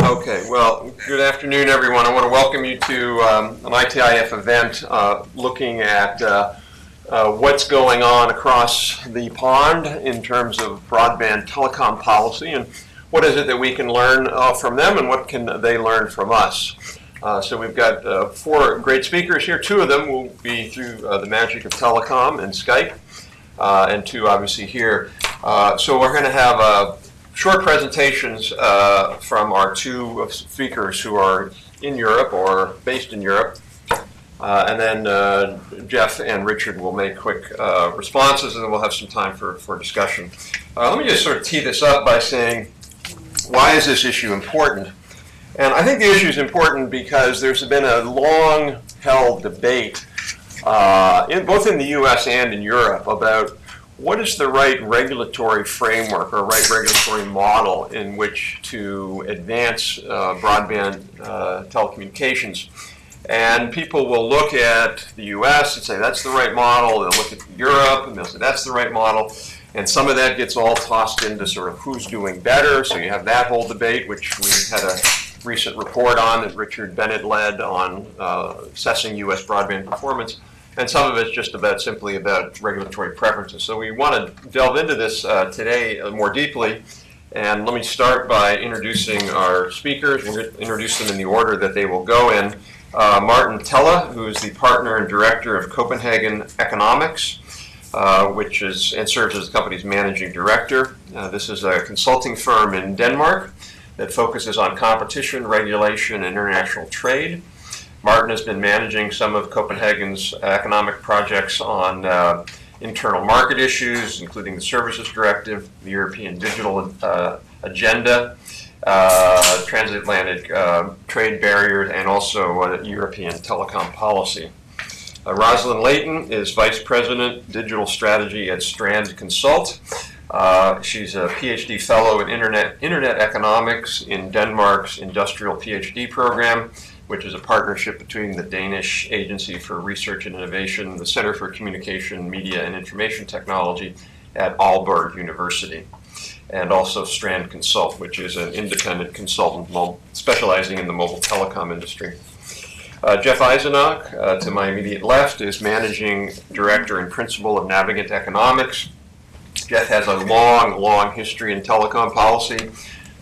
Okay, well, good afternoon, everyone. I want to welcome you to an ITIF event looking at what's going on across the pond in terms of broadband telecom policy and what is it that we can learn from them and what can they learn from us. So we've got 4 great speakers here. 2 of them will be through the magic of telecom and Skype, and 2 obviously here. So we're going to have short presentations from our 2 speakers who are in Europe or based in Europe. And then Jeff and Richard will make quick responses, and then we'll have some time for discussion. Let me just sort of tee this up by saying, why is this issue important? And I think the issue is important because there's been a long-held debate, both in the US and in Europe, about what is the right regulatory framework or right regulatory model in which to advance broadband telecommunications. And people will look at the US and say that's the right model. They'll look at Europe and they'll say that's the right model. And some of that gets all tossed into sort of who's doing better. So you have that whole debate, which we had a recent report on that Richard Bennett led on assessing US broadband performance. And some of it's just simply about regulatory preferences. So we want to delve into this today more deeply. And let me start by introducing our speakers. We'll introduce them in the order that they will go in. Martin Tella, who is the partner and director of Copenhagen Economics, which is and serves as the company's managing director. This is a consulting firm in Denmark that focuses on competition, regulation, and international trade. Martin has been managing some of Copenhagen's economic projects on internal market issues, including the Services Directive, the European Digital Agenda, transatlantic trade barriers, and also European telecom policy. Rosalind Layton is Vice President, Digital Strategy at Strand Consult. She's a PhD Fellow in Internet Economics in Denmark's Industrial PhD program, which is a partnership between the Danish Agency for Research and Innovation, the Center for Communication, Media, and Information Technology at Aalborg University, and also Strand Consult, which is an independent consultant specializing in the mobile telecom industry. Jeff Eisenach, to my immediate left, is Managing Director and Principal of Navigant Economics. Jeff has a long history in telecom policy,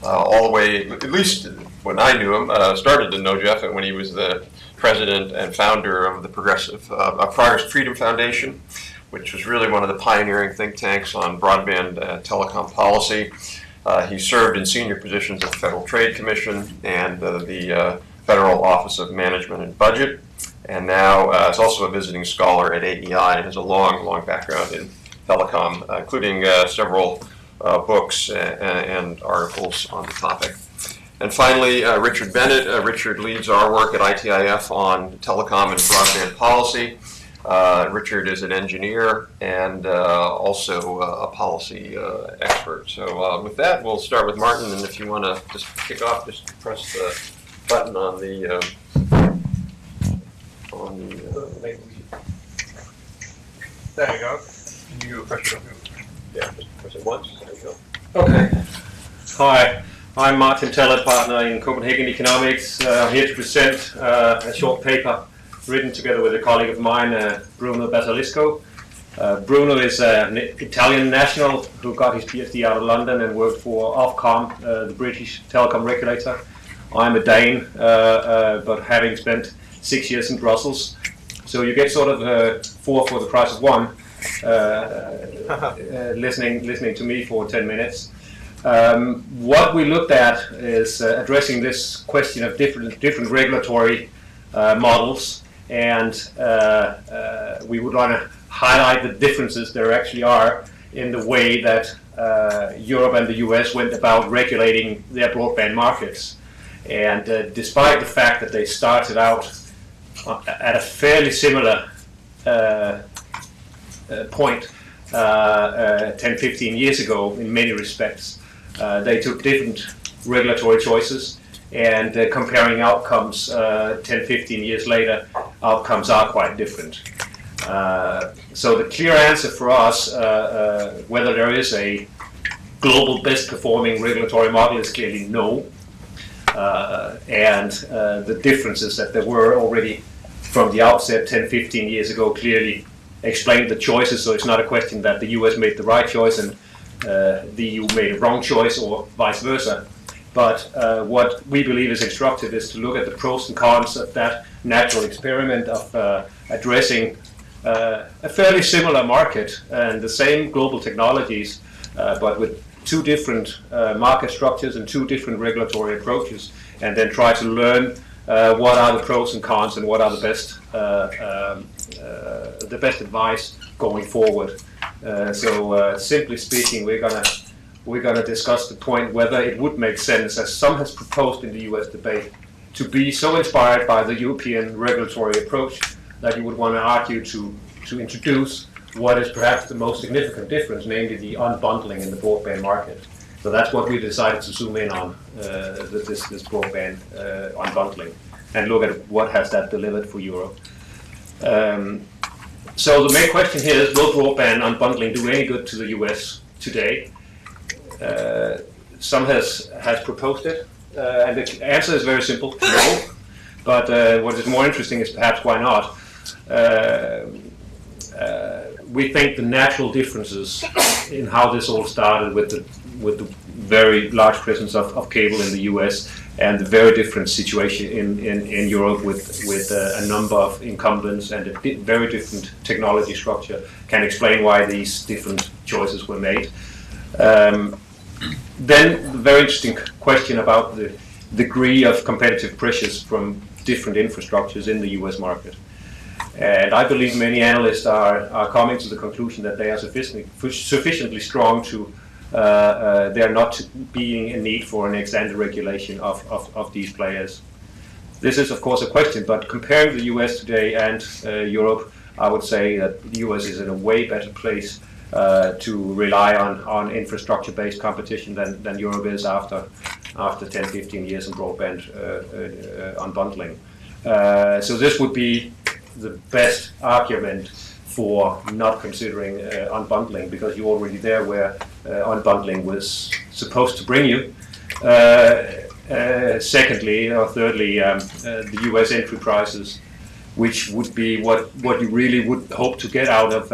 all the way, at least when I knew him, started to know Jeff when he was the president and founder of the Progress Freedom Foundation, which was really one of the pioneering think tanks on broadband telecom policy. He served in senior positions at the Federal Trade Commission and the Federal Office of Management and Budget, and now is also a visiting scholar at AEI and has a long background in telecom, including several books and articles on the topic. And finally, Richard Bennett. Richard leads our work at ITIF on telecom and broadband policy. Richard is an engineer and also a policy expert. So with that, we'll start with Martin, and if you want to just kick off, just press the button on the there you go. You press it. Yeah, just press it once. There you go. Okay. Hi, I'm Martin Tella, partner in Copenhagen Economics. I'm here to present a short paper written together with a colleague of mine, Bruno Basalisco. Bruno is an Italian national who got his PhD out of London and worked for Ofcom, the British telecom regulator. I'm a Dane, but having spent 6 years in Brussels. So you get sort of 4 for the price of 1, listening to me for 10 minutes. What we looked at is addressing this question of different regulatory models, and we would want to highlight the differences there actually are in the way that Europe and the US went about regulating their broadband markets. And despite the fact that they started out at a fairly similar point 10-15 years ago in many respects, they took different regulatory choices, and comparing outcomes 10-15 years later, outcomes are quite different. So the clear answer for us, whether there is a global best performing regulatory model, is clearly no. and the differences that there were already from the outset 10, 15 years ago clearly explained the choices. So it's not a question that the US made the right choice and the EU made a wrong choice or vice versa. But what we believe is instructive is to look at the pros and cons of that natural experiment of addressing a fairly similar market and the same global technologies, but with two different market structures and two different regulatory approaches, and then try to learn what are the pros and cons and what are the best advice going forward. So simply speaking, we're gonna discuss the point whether it would make sense, as some has proposed in the US debate, to be so inspired by the European regulatory approach that you would want to argue to introduce what is perhaps the most significant difference, namely the unbundling in the broadband market. So that's what we decided to zoom in on, this broadband unbundling, and look at what has that delivered for Europe. So the main question here is, will broadband unbundling do any good to the US today? Some has proposed it, and the answer is very simple, no. But what is more interesting is perhaps why not. We think the natural differences in how this all started with the very large presence of cable in the US and the very different situation in Europe with a number of incumbents and a very different technology structure can explain why these different choices were made. Then the very interesting question about the degree of competitive pressures from different infrastructures in the US market. And I believe many analysts are coming to the conclusion that they are sufficiently strong to there not being a need for an ex-ante regulation of these players. This is of course a question, but comparing the US today and Europe, I would say that the US is in a way better place to rely on infrastructure-based competition than Europe is after 10, 15 years in broadband unbundling. So this would be the best argument for not considering unbundling, because you're already there where unbundling was supposed to bring you. Secondly, or thirdly, the US entry prices, which would be what you really would hope to get out of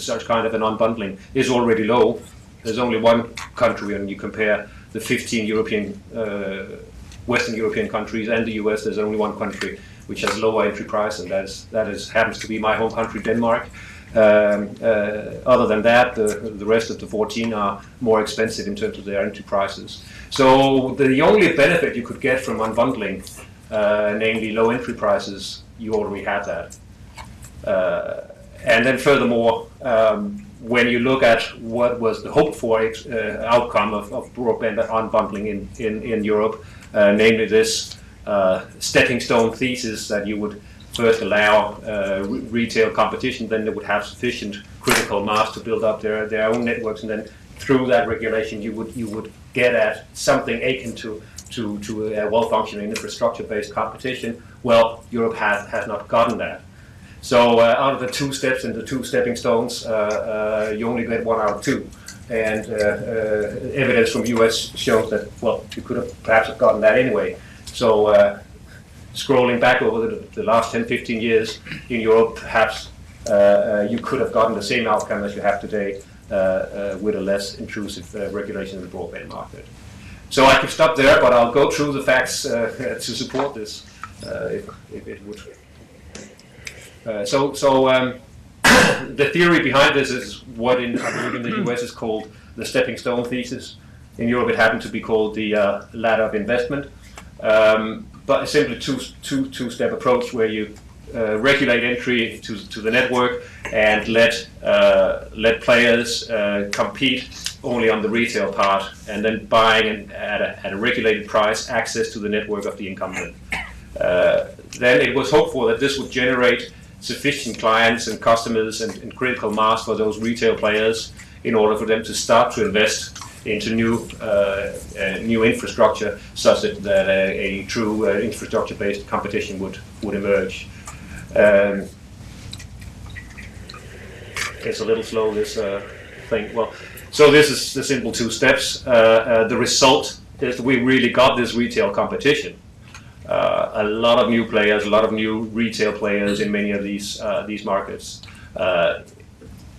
such kind of an unbundling, is already low. There's only one country, when you compare the 15 Western European countries and the US, there's only one country which has lower entry price, and that happens to be my home country, Denmark. Other than that, the rest of the 14 are more expensive in terms of their entry prices. So the only benefit you could get from unbundling, namely low entry prices, you already have that. And then furthermore, when you look at what was the hoped for outcome of broadband unbundling in Europe, namely this stepping stone thesis that you would first allow retail competition, then they would have sufficient critical mass to build up their own networks, and then through that regulation you would get at something akin to a well-functioning infrastructure-based competition. Well, Europe has not gotten that. So out of the two steps and the two stepping stones, you only get one out of two. And evidence from US shows that, well, you could have perhaps gotten that anyway. So scrolling back over the last 10, 15 years in Europe, perhaps you could have gotten the same outcome as you have today with a less intrusive regulation in the broadband market. So I could stop there, but I'll go through the facts to support this, if it would. The theory behind this is what I believe in the US is called the stepping stone thesis. In Europe, it happened to be called the ladder of investment. But it's simply two-step approach where you regulate entry to the network and let players compete only on the retail part, and then buying at a regulated price access to the network of the incumbent. Then it was hoped for that this would generate sufficient clients and customers and critical mass for those retail players in order for them to start to invest into new infrastructure, such that a true infrastructure-based competition would emerge. It's a little slow, this thing. Well, so this is the simple two steps. The result is we really got this retail competition. A lot of new players, a lot of new retail players in many of these markets.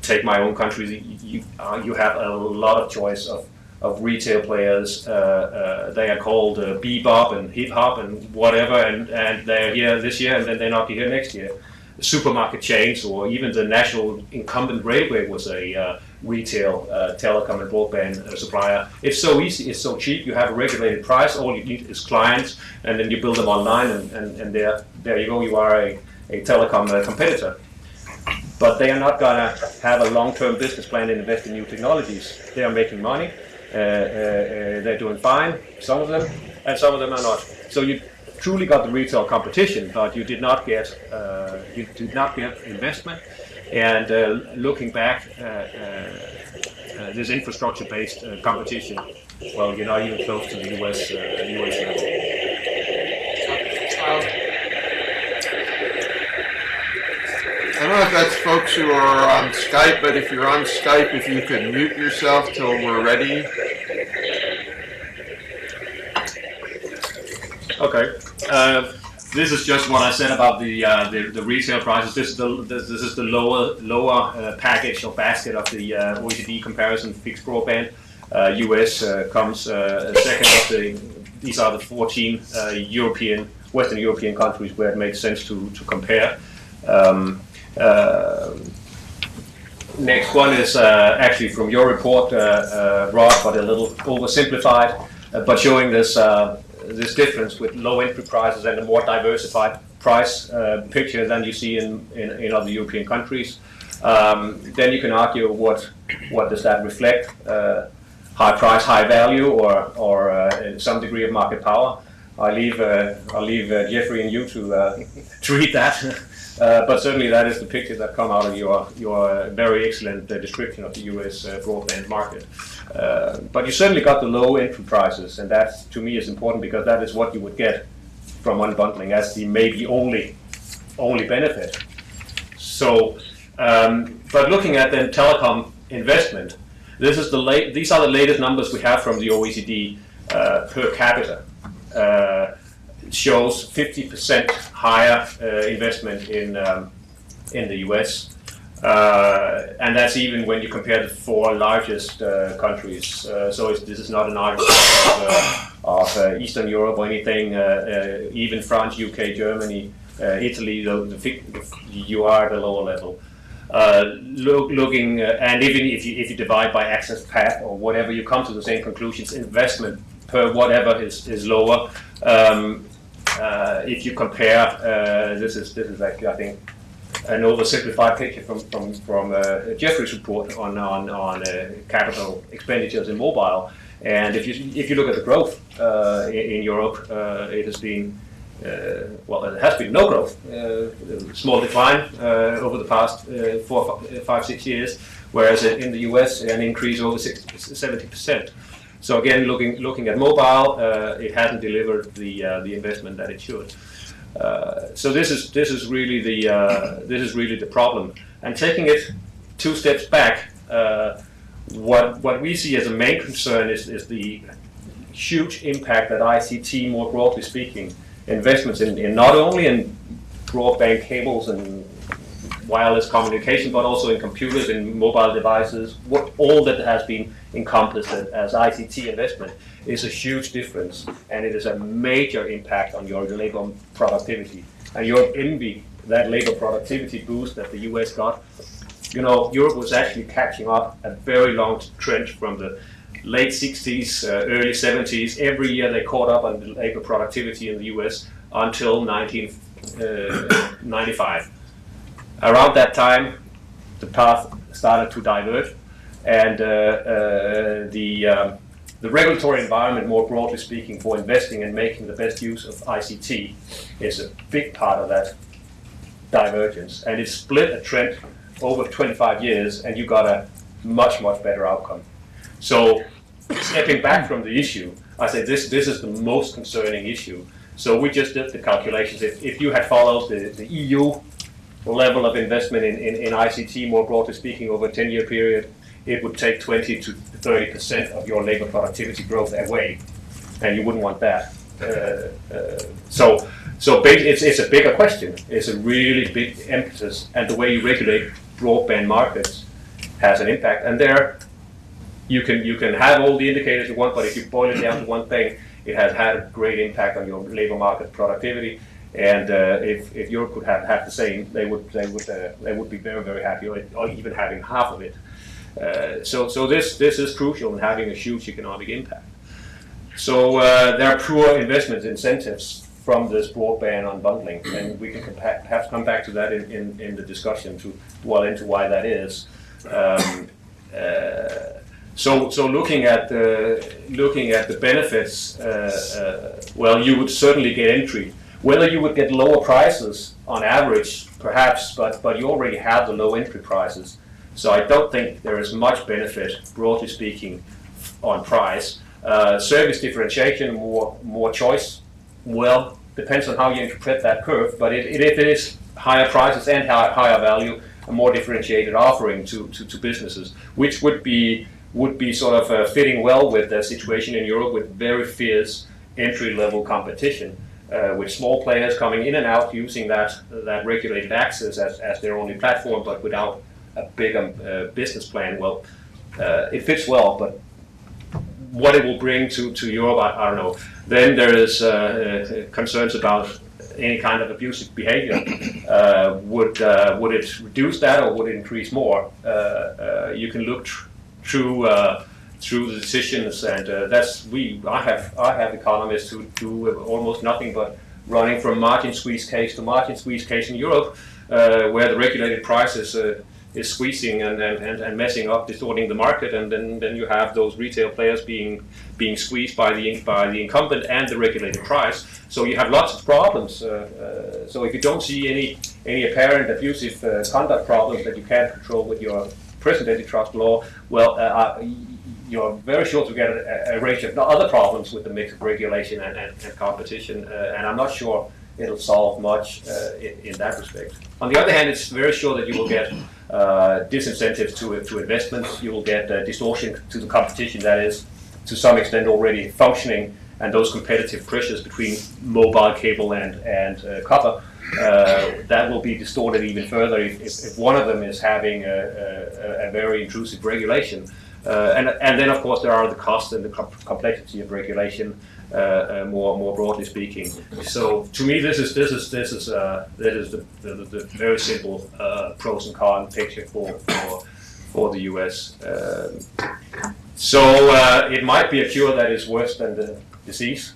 Take my own country, you have a lot of choice of retail players. They are called bebop and hip hop and whatever, and they're here this year and then they're not here next year. Supermarket chains, or even the national incumbent railway was a retail telecom and broadband supplier. It's so easy, it's so cheap, you have a regulated price, all you need is clients, and then you build them online, and there you go, you are a telecom competitor. But they are not going to have a long-term business plan and invest in new technologies. They are making money, they're doing fine, some of them, and some of them are not. So you truly got the retail competition, but you did not get investment. And looking back, this infrastructure-based competition, well, you're not even close to the US level. I don't know if that's folks who are on Skype, but if you're on Skype, if you could mute yourself till we're ready. Okay. This is just what I said about the retail prices. This is the lower package or basket of the OECD comparison fixed broadband. US comes second of these are the 14 Western European countries where it makes sense to compare. Next one is actually from your report, Rod, but a little oversimplified, but showing this difference with low entry prices and a more diversified price picture than you see in other European countries. Then you can argue what does that reflect? High price, high value, or some degree of market power. I'll leave Jeffrey and you to read that. But certainly that is the picture that come out of your very excellent description of the US broadband market. But you certainly got the low entry prices, and that to me is important because that is what you would get from unbundling as the maybe only benefit. So, but looking at then telecom investment, these are the latest numbers we have from the OECD per capita. Shows 50% higher investment in the US, and that's even when you compare the four largest countries. So this is not an argument of Eastern Europe or anything. Even France, UK, Germany, Italy, you are at a lower level. Looking and even if you divide by access path or whatever, you come to the same conclusions. Investment per whatever is lower. If you compare, this is actually, I think, an oversimplified picture from Jeffrey's report on capital expenditures in mobile. And if you look at the growth in Europe, it has been it has been no growth, small decline over the past 5, 6 years, whereas in the US an increase over 70%. So again, looking at mobile, it hasn't delivered the investment that it should. So this is really the problem. And taking it 2 steps back, what we see as a main concern is the huge impact that ICT, more broadly speaking, investments in not only in broadband cables and wireless communication, but also in computers, in mobile devices, all that has been encompassed as ICT investment is a huge difference, and it is a major impact on your labor productivity. And you'll envy that labor productivity boost that the US got. You know, Europe was actually catching up a very long trend from the late 60s, early 70s. Every year they caught up on the labor productivity in the US until 1995. Around that time, the path started to divert, and the regulatory environment, more broadly speaking, for investing and making the best use of ICT is a big part of that divergence. And it split a trend over 25 years, and you got a much, much better outcome. So stepping back from the issue, I say this is the most concerning issue. So we just did the calculations. If you had followed the EU level of investment in ICT, more broadly speaking, over a 10-year period, it would take 20 to 30% of your labor productivity growth away. and you wouldn't want that. It's a bigger question. It's a really big emphasis, and the way you regulate broadband markets has an impact. And there, you can have all the indicators you want, but if you boil it down to one thing, it has had a great impact on your labor market productivity. And if Europe could have the same, they would be very, very happy, or even having half of it. So this is crucial in having a huge economic impact. So there are poor investment incentives from this broadband unbundling, and we can perhaps come back to that in the discussion to dwell into why that is. So looking at the benefits, well, you would certainly get entry. Whether you would get lower prices on average, perhaps, but you already have the low entry prices. So I don't think there is much benefit, broadly speaking, on price. Service differentiation, more choice. Well, depends on how you interpret that curve. But if it is higher prices and higher value, a more differentiated offering to businesses, which would be sort of fitting well with the situation in Europe with very fierce entry-level competition, with small players coming in and out using that regulated access as their only platform, but without a bigger business plan. Well, it fits well, but what it will bring to Europe, I don't know. Then there is concerns about any kind of abusive behavior. Would it reduce that, or would it increase more? You can look through the decisions, and I have economists who do almost nothing but running from margin squeeze case to margin squeeze case in Europe, where the regulated price is squeezing and messing up, distorting the market, and then you have those retail players being squeezed by the incumbent and the regulated price. So you have lots of problems. So if you don't see any apparent abusive conduct problems that you can't control with your present antitrust law, well, you're very sure to get a range of other problems with the mix of regulation and competition, and I'm not sure it'll solve much in that respect. On the other hand, it's very sure that you will get disincentives to investments. You will get distortion to the competition that is, to some extent, already functioning, and those competitive pressures between mobile cable and copper. That will be distorted even further if one of them is having a very intrusive regulation. And then, of course, there are the costs and the complexity of regulation, more broadly speaking. So, to me, this is the very simple pros and cons picture for the U.S. So it might be a cure that is worse than the disease.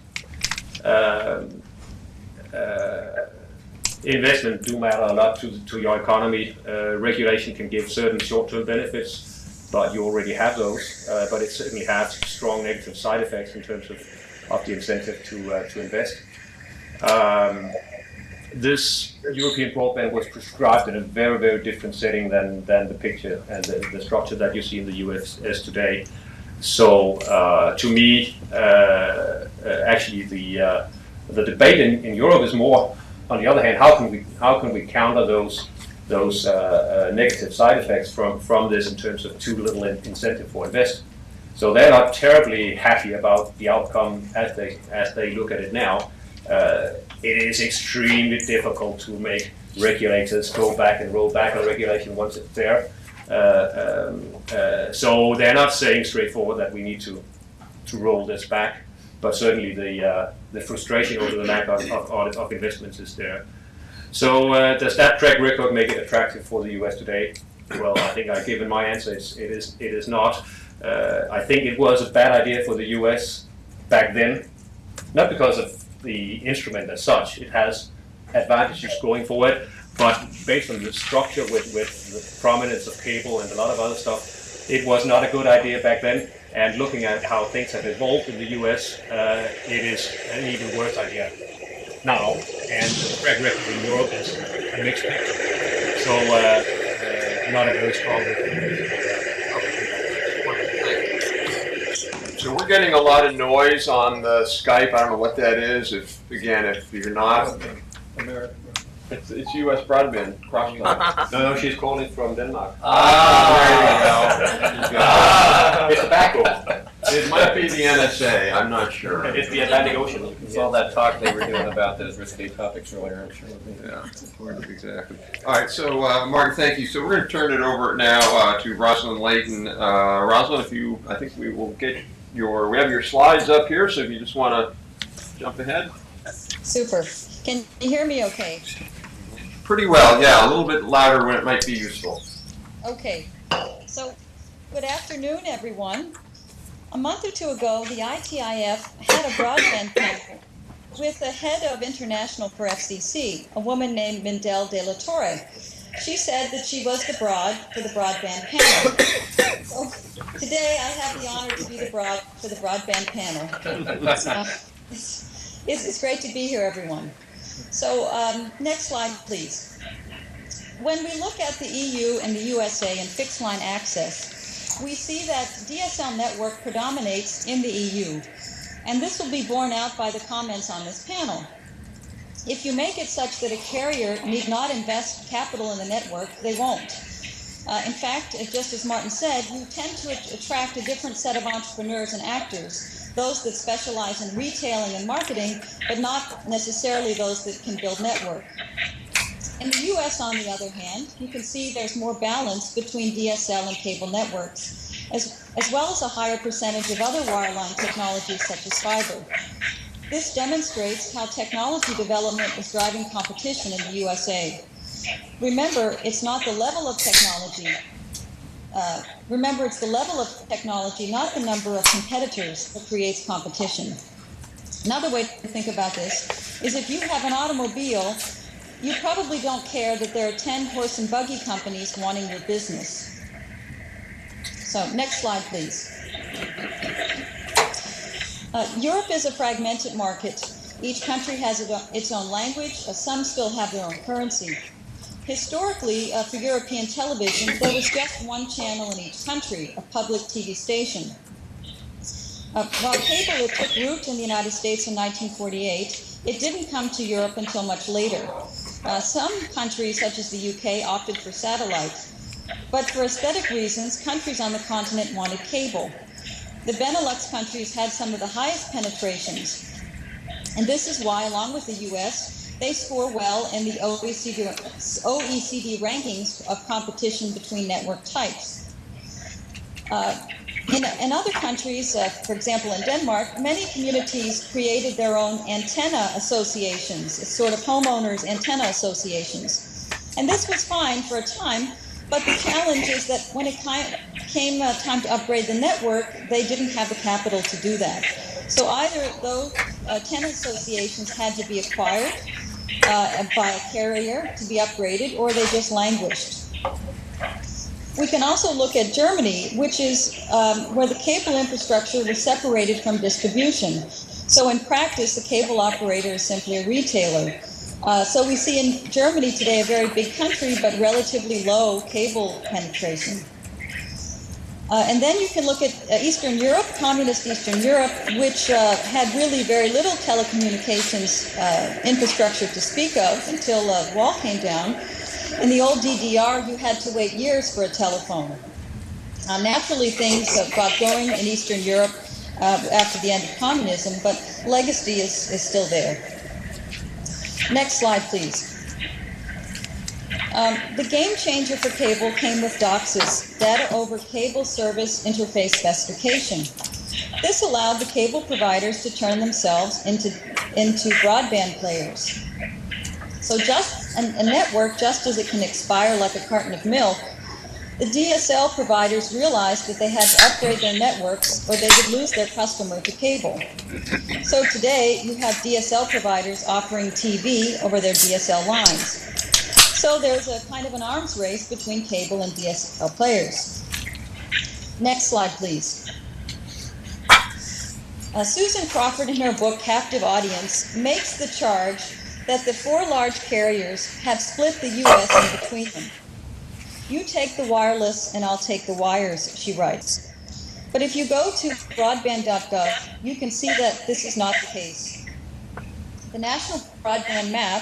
Investment do matter a lot to your economy. Regulation can give certain short-term benefits, but you already have those. But it certainly has strong negative side effects in terms of the incentive to invest. This European broadband was prescribed in a very, very different setting than the picture and the structure that you see in the US today. So to me, actually the debate in Europe is more, on the other hand, how can we counter those negative side effects from this in terms of too little incentive for investment. So they're not terribly happy about the outcome as they look at it now. It is extremely difficult to make regulators go back and roll back on regulation once it's there. So they're not saying straightforward that we need to roll this back, but certainly the frustration over the lack of investments is there. So does that track record make it attractive for the US today? Well, I think I've given my answer. It is not. I think it was a bad idea for the US back then, not because of the instrument as such. It has advantages going forward, but based on the structure with the prominence of cable and a lot of other stuff, it was not a good idea back then. And looking at how things have evolved in the US, it is an even worse idea now. And the track record in Europe is a mixed picture. So not a very strong recommendation. So we're getting a lot of noise on the Skype. I don't know what that is. If you're not, American. it's U.S. broadband cross talk. No, she's calling from Denmark. There you go. It's a backbone. It might be the NSA, I'm not sure. It's the Atlantic Ocean. It's all that talk they were doing about those risky topics earlier, I'm sure. Yeah, exactly. All right, so Martin, thank you. So we're going to turn it over now to Rosalind Layton. Rosalind, I think we will get we have your slides up here, so if you just want to jump ahead. Super. Can you hear me okay? Pretty well, yeah. A little bit louder when it might be useful. Okay. So, good afternoon, everyone. A month or two ago, the ITIF had a broadband panel with the head of international for FCC, a woman named Mindel de la Torre. She said that she was the broad for the broadband panel. So today I have the honor to be the broad for the broadband panel. It's great to be here, everyone. So next slide, please. When we look at the EU and the USA and fixed line access, we see that DSL network predominates in the EU. And this will be borne out by the comments on this panel. If you make it such that a carrier need not invest capital in the network, they won't. In fact, just as Martin said, you tend to attract a different set of entrepreneurs and actors, those that specialize in retailing and marketing, but not necessarily those that can build network. In the US, on the other hand, you can see there's more balance between DSL and cable networks, as well as a higher percentage of other wireline technologies such as fiber. This demonstrates how technology development is driving competition in the USA. Remember, it's not the level of technology. It's the level of technology, not the number of competitors, that creates competition. Another way to think about this is if you have an automobile, you probably don't care that there are 10 horse and buggy companies wanting your business. So, next slide, please. Europe is a fragmented market. Each country has its own language. Some still have their own currency. Historically, for European television, there was just one channel in each country, a public TV station. While cable took root in the United States in 1948, it didn't come to Europe until much later. Some countries, such as the UK, opted for satellite. But for aesthetic reasons, countries on the continent wanted cable. The Benelux countries had some of the highest penetrations, and this is why, along with the US, they score well in the OECD rankings of competition between network types. In other countries, for example in Denmark, many communities created their own antenna associations, sort of homeowners' antenna associations. And this was fine for a time, but the challenge is that when it came time to upgrade the network, they didn't have the capital to do that. So either those antenna associations had to be acquired by a carrier to be upgraded, or they just languished. We can also look at Germany, which is where the cable infrastructure was separated from distribution. So in practice, the cable operator is simply a retailer. So we see in Germany today a very big country, but relatively low cable penetration. And then you can look at Eastern Europe, communist Eastern Europe, which had really very little telecommunications infrastructure to speak of until the wall came down. In the old DDR, you had to wait years for a telephone. Naturally, things got going in Eastern Europe after the end of communism, but legacy is still there. Next slide, please. The game changer for cable came with DOCSIS, Data over Cable Service Interface Specification. This allowed the cable providers to turn themselves into broadband players. So just a network, just as it can expire like a carton of milk, the DSL providers realized that they had to upgrade their networks or they would lose their customer to cable. So today, you have DSL providers offering TV over their DSL lines. So there's a kind of an arms race between cable and DSL players. Next slide, please. Susan Crawford, in her book, Captive Audience, makes the charge that the 4 large carriers have split the U.S. in between them. You take the wireless and I'll take the wires, she writes. But if you go to broadband.gov, you can see that this is not the case. The National Broadband Map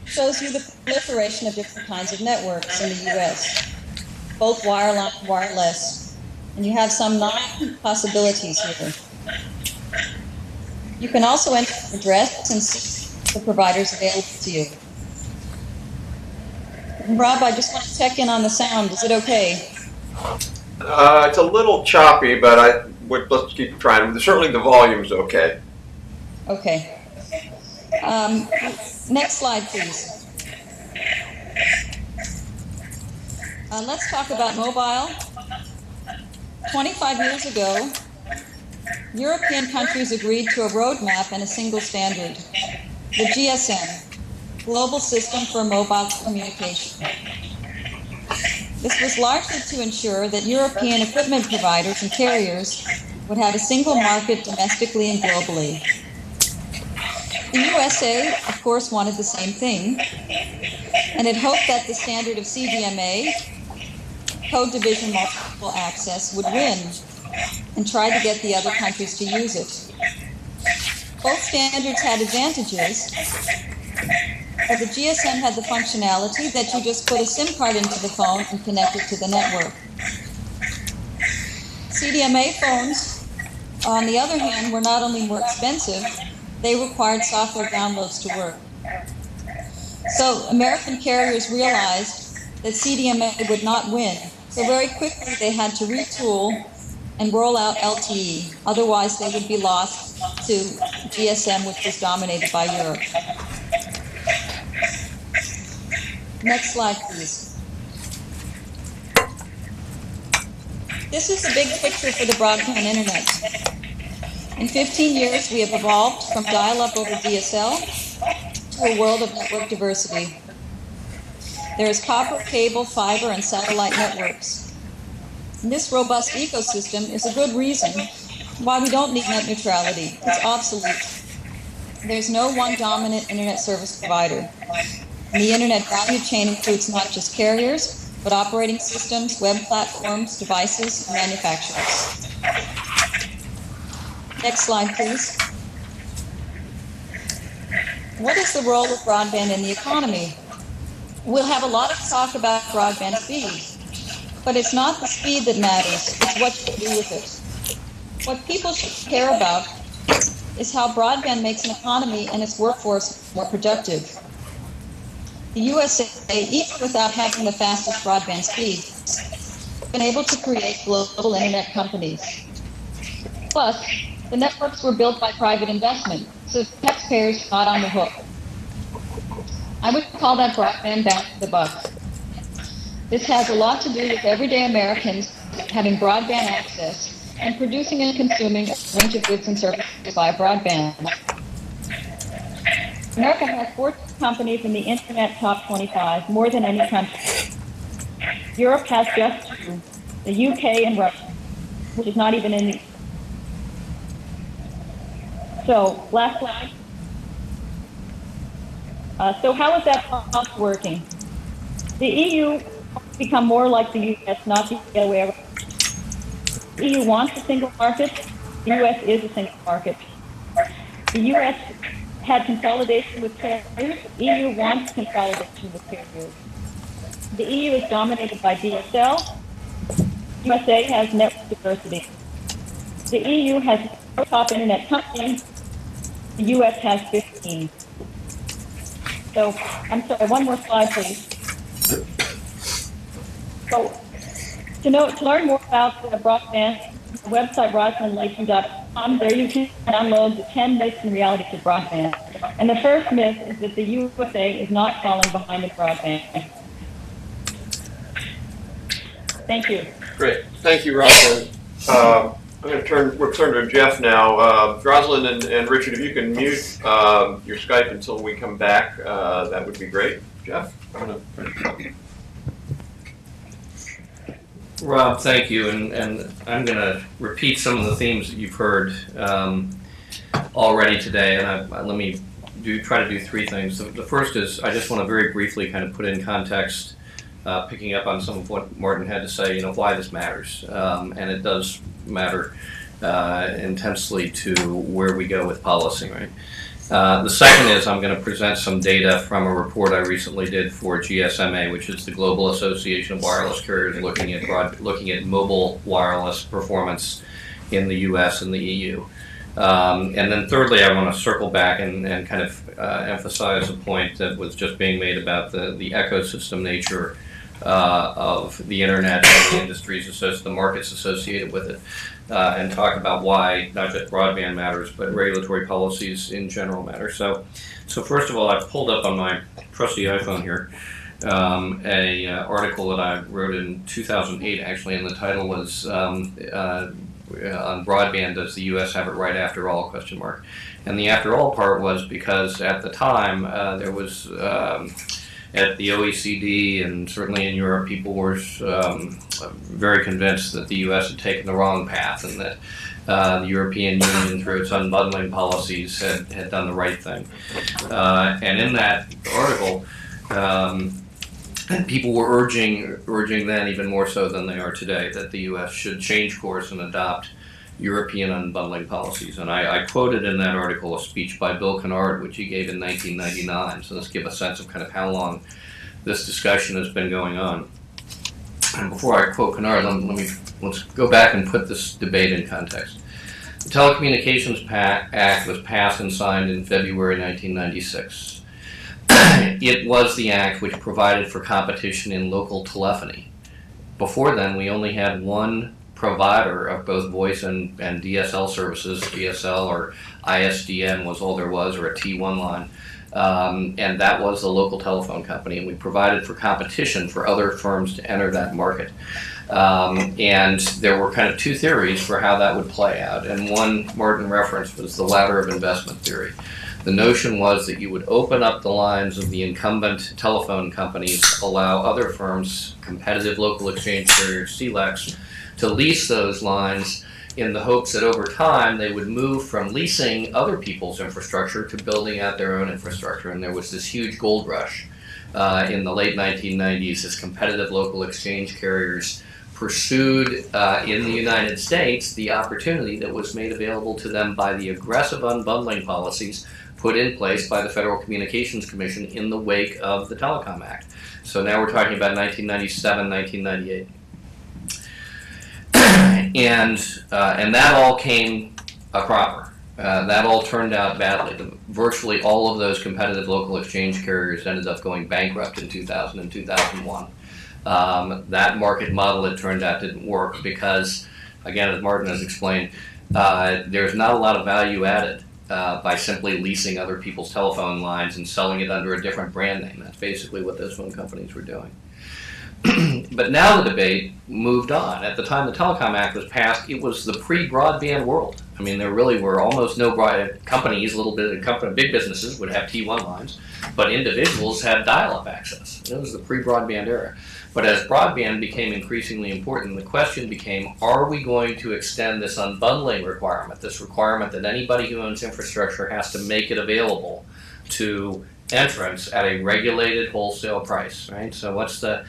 shows you the proliferation of different kinds of networks in the U.S., both wireline, wireless, And you have some 9 possibilities here. You can also enter an address and see the providers available to you. And Rob, I just want to check in on the sound. Is it okay? It's a little choppy, but let's keep trying. Certainly the volume's okay. Okay. Next slide, please. Let's talk about mobile. 25 years ago, European countries agreed to a roadmap and a single standard, the GSM, Global System for Mobile Communication. This was largely to ensure that European equipment providers and carriers would have a single market domestically and globally. The USA, of course, wanted the same thing, and it hoped that the standard of CDMA, Code Division Multiple Access, would win and tried to get the other countries to use it. Both standards had advantages, but the GSM had the functionality that you just put a SIM card into the phone and connect it to the network. CDMA phones, on the other hand, were not only more expensive, they required software downloads to work. So American carriers realized that CDMA would not win, so very quickly they had to retool and roll out LTE. Otherwise, they would be lost to GSM, which was dominated by Europe. Next slide, please. This is the big picture for the broadband internet. In 15 years, we have evolved from dial-up over DSL to a world of network diversity. There is copper, cable, fiber, and satellite networks. And this robust ecosystem is a good reason why we don't need net neutrality. It's obsolete. There's no one dominant internet service provider. And the internet value chain includes not just carriers, but operating systems, web platforms, devices, and manufacturers. Next slide, please. What is the role of broadband in the economy? We'll have a lot of talk about broadband speed, but it's not the speed that matters, it's what you do with it. What people should care about is how broadband makes an economy and its workforce more productive. The USA, even without having the fastest broadband speeds, has been able to create global internet companies. Plus, the networks were built by private investment, so taxpayers are not on the hook. I would call that broadband down to the buck. This has a lot to do with everyday Americans having broadband access and producing and consuming a range of goods and services via broadband. America has 14 companies in the Internet Top 25, more than any country. Europe has just 2, the UK and Russia, which is not even in the... So, last slide. So how is that cost working? The EU wants to become more like the US, not the other way around. The EU wants a single market. The US is a single market. The US had consolidation with carriers. The EU wants consolidation with carriers. The EU is dominated by DSL. The USA has network diversity. The EU has no top internet companies. The US has 15. So, I'm sorry, one more slide, please. So, to learn more about the broadband, the website rosalindlayton.com, there you can download the 10 myths and realities of broadband. And the first myth is that the USA is not falling behind in broadband. Thank you. Great. Thank you, Rosalind. We'll turn to Jeff now. Rosalind and Richard, if you can mute your Skype until we come back, that would be great. Jeff? Rob, thank you, and I'm going to repeat some of the themes that you've heard already today, and let me try to do 3 things. The first is I just want to very briefly kind of put in context, picking up on some of what Martin had to say, why this matters, and it does matter intensely to where we go with policy, right? The second is I'm going to present some data from a report I recently did for GSMA, which is the Global Association of Wireless Carriers, looking at mobile wireless performance in the U.S. and the EU. And then thirdly, I want to circle back and kind of emphasize a point that was just being made about the ecosystem nature of the internet and the industries, the markets associated with it, and talk about why not just broadband matters, but regulatory policies in general matter. So first of all, I've pulled up on my trusty iPhone here a article that I wrote in 2008, actually, and the title was on broadband, does the U.S. have it right after all, question mark. And the after all part was because at the time there was at the OECD and certainly in Europe, people were very convinced that the U.S. had taken the wrong path and that the European Union, through its unbundling policies, had done the right thing. And in that article, and people were urging then, even more so than they are today, that the U.S. should change course and adopt European unbundling policies. And I quoted in that article a speech by Bill Kennard, which he gave in 1999. So let's give a sense of kind of how long this discussion has been going on. And before I quote Kennard, let's go back and put this debate in context. The Telecommunications Act was passed and signed in February 1996. It was the act which provided for competition in local telephony. Before then, we only had one provider of both voice and DSL services. DSL or ISDN was all there was, or a T1 line. And that was the local telephone company, and we provided for competition for other firms to enter that market. And there were kind of two theories for how that would play out, and one Martin referenced was the ladder of investment theory. The notion was that you would open up the lines of the incumbent telephone companies, allow other firms, competitive local exchange carriers, CLECs, to lease those lines in the hopes that over time they would move from leasing other people's infrastructure to building out their own infrastructure. And there was this huge gold rush in the late 1990s as competitive local exchange carriers pursued in the United States the opportunity that was made available to them by the aggressive unbundling policies put in place by the Federal Communications Commission in the wake of the Telecom Act. So now we're talking about 1997, 1998. And that all came a cropper. That all turned out badly. Virtually all of those competitive local exchange carriers ended up going bankrupt in 2000 and 2001. That market model, it turned out, didn't work because, again, as Martin has explained, there's not a lot of value added by simply leasing other people's telephone lines and selling it under a different brand name. That's basically what those phone companies were doing. But now the debate moved on. At the time the Telecom Act was passed, it was the pre-broadband world. I mean, there really were almost no companies, big businesses would have T1 lines, but individuals had dial-up access. It was the pre-broadband era. But as broadband became increasingly important, the question became, are we going to extend this unbundling requirement, this requirement that anybody who owns infrastructure has to make it available to entrants at a regulated wholesale price, right? So what's the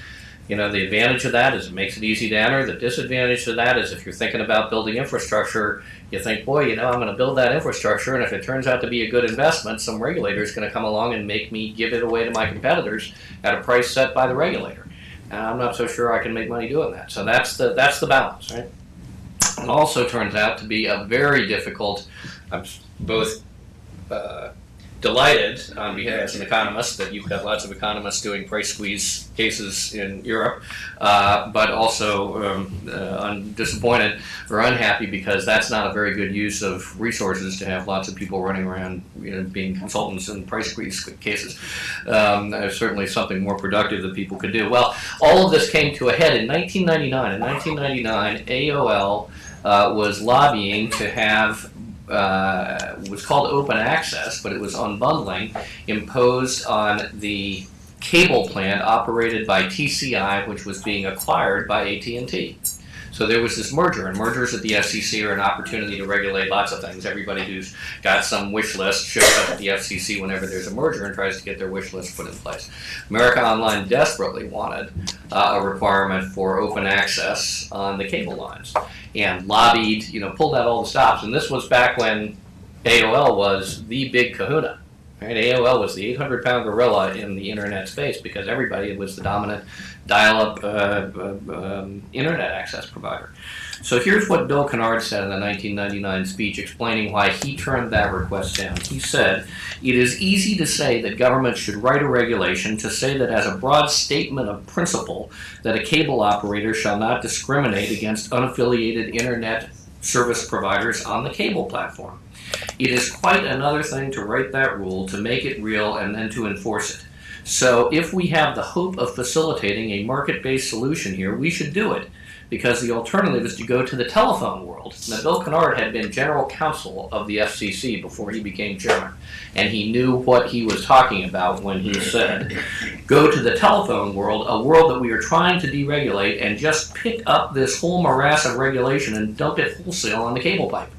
advantage of that is it makes it easy to enter. The disadvantage of that is if you're thinking about building infrastructure, you think, boy, I'm going to build that infrastructure, and if it turns out to be a good investment, some regulator is going to come along and make me give it away to my competitors at a price set by the regulator. And I'm not so sure I can make money doing that. So that's the balance, right? It also turns out to be a very difficult, I'm both delighted on behalf as an economist that you've got lots of economists doing price squeeze cases in Europe, but also disappointed or unhappy because that's not a very good use of resources to have lots of people running around being consultants in price squeeze cases. There's certainly something more productive that people could do. Well, all of this came to a head in 1999. In 1999, AOL was lobbying to have was called open access, but it was unbundling, imposed on the cable plant operated by TCI, which was being acquired by AT&T. So there was this merger, and mergers at the FCC are an opportunity to regulate lots of things. Everybody who's got some wish list shows up at the FCC whenever there's a merger and tries to get their wish list put in place. America Online desperately wanted a requirement for open access on the cable lines and lobbied, pulled out all the stops. And this was back when AOL was the big kahuna. Right? AOL was the 800-pound gorilla in the internet space because everybody was the dominant dial-up internet access provider. So here's what Bill Kennard said in the 1999 speech explaining why he turned that request down. He said, "It is easy to say that government should write a regulation to say that as a broad statement of principle that a cable operator shall not discriminate against unaffiliated internet service providers on the cable platform. It is quite another thing to write that rule, to make it real, and then to enforce it. So if we have the hope of facilitating a market-based solution here, we should do it, because the alternative is to go to the telephone world." Now, Bill Kennard had been general counsel of the FCC before he became chairman, and he knew what he was talking about when he said, go to the telephone world, a world that we are trying to deregulate, and just pick up this whole morass of regulation and dump it wholesale on the cable pipe.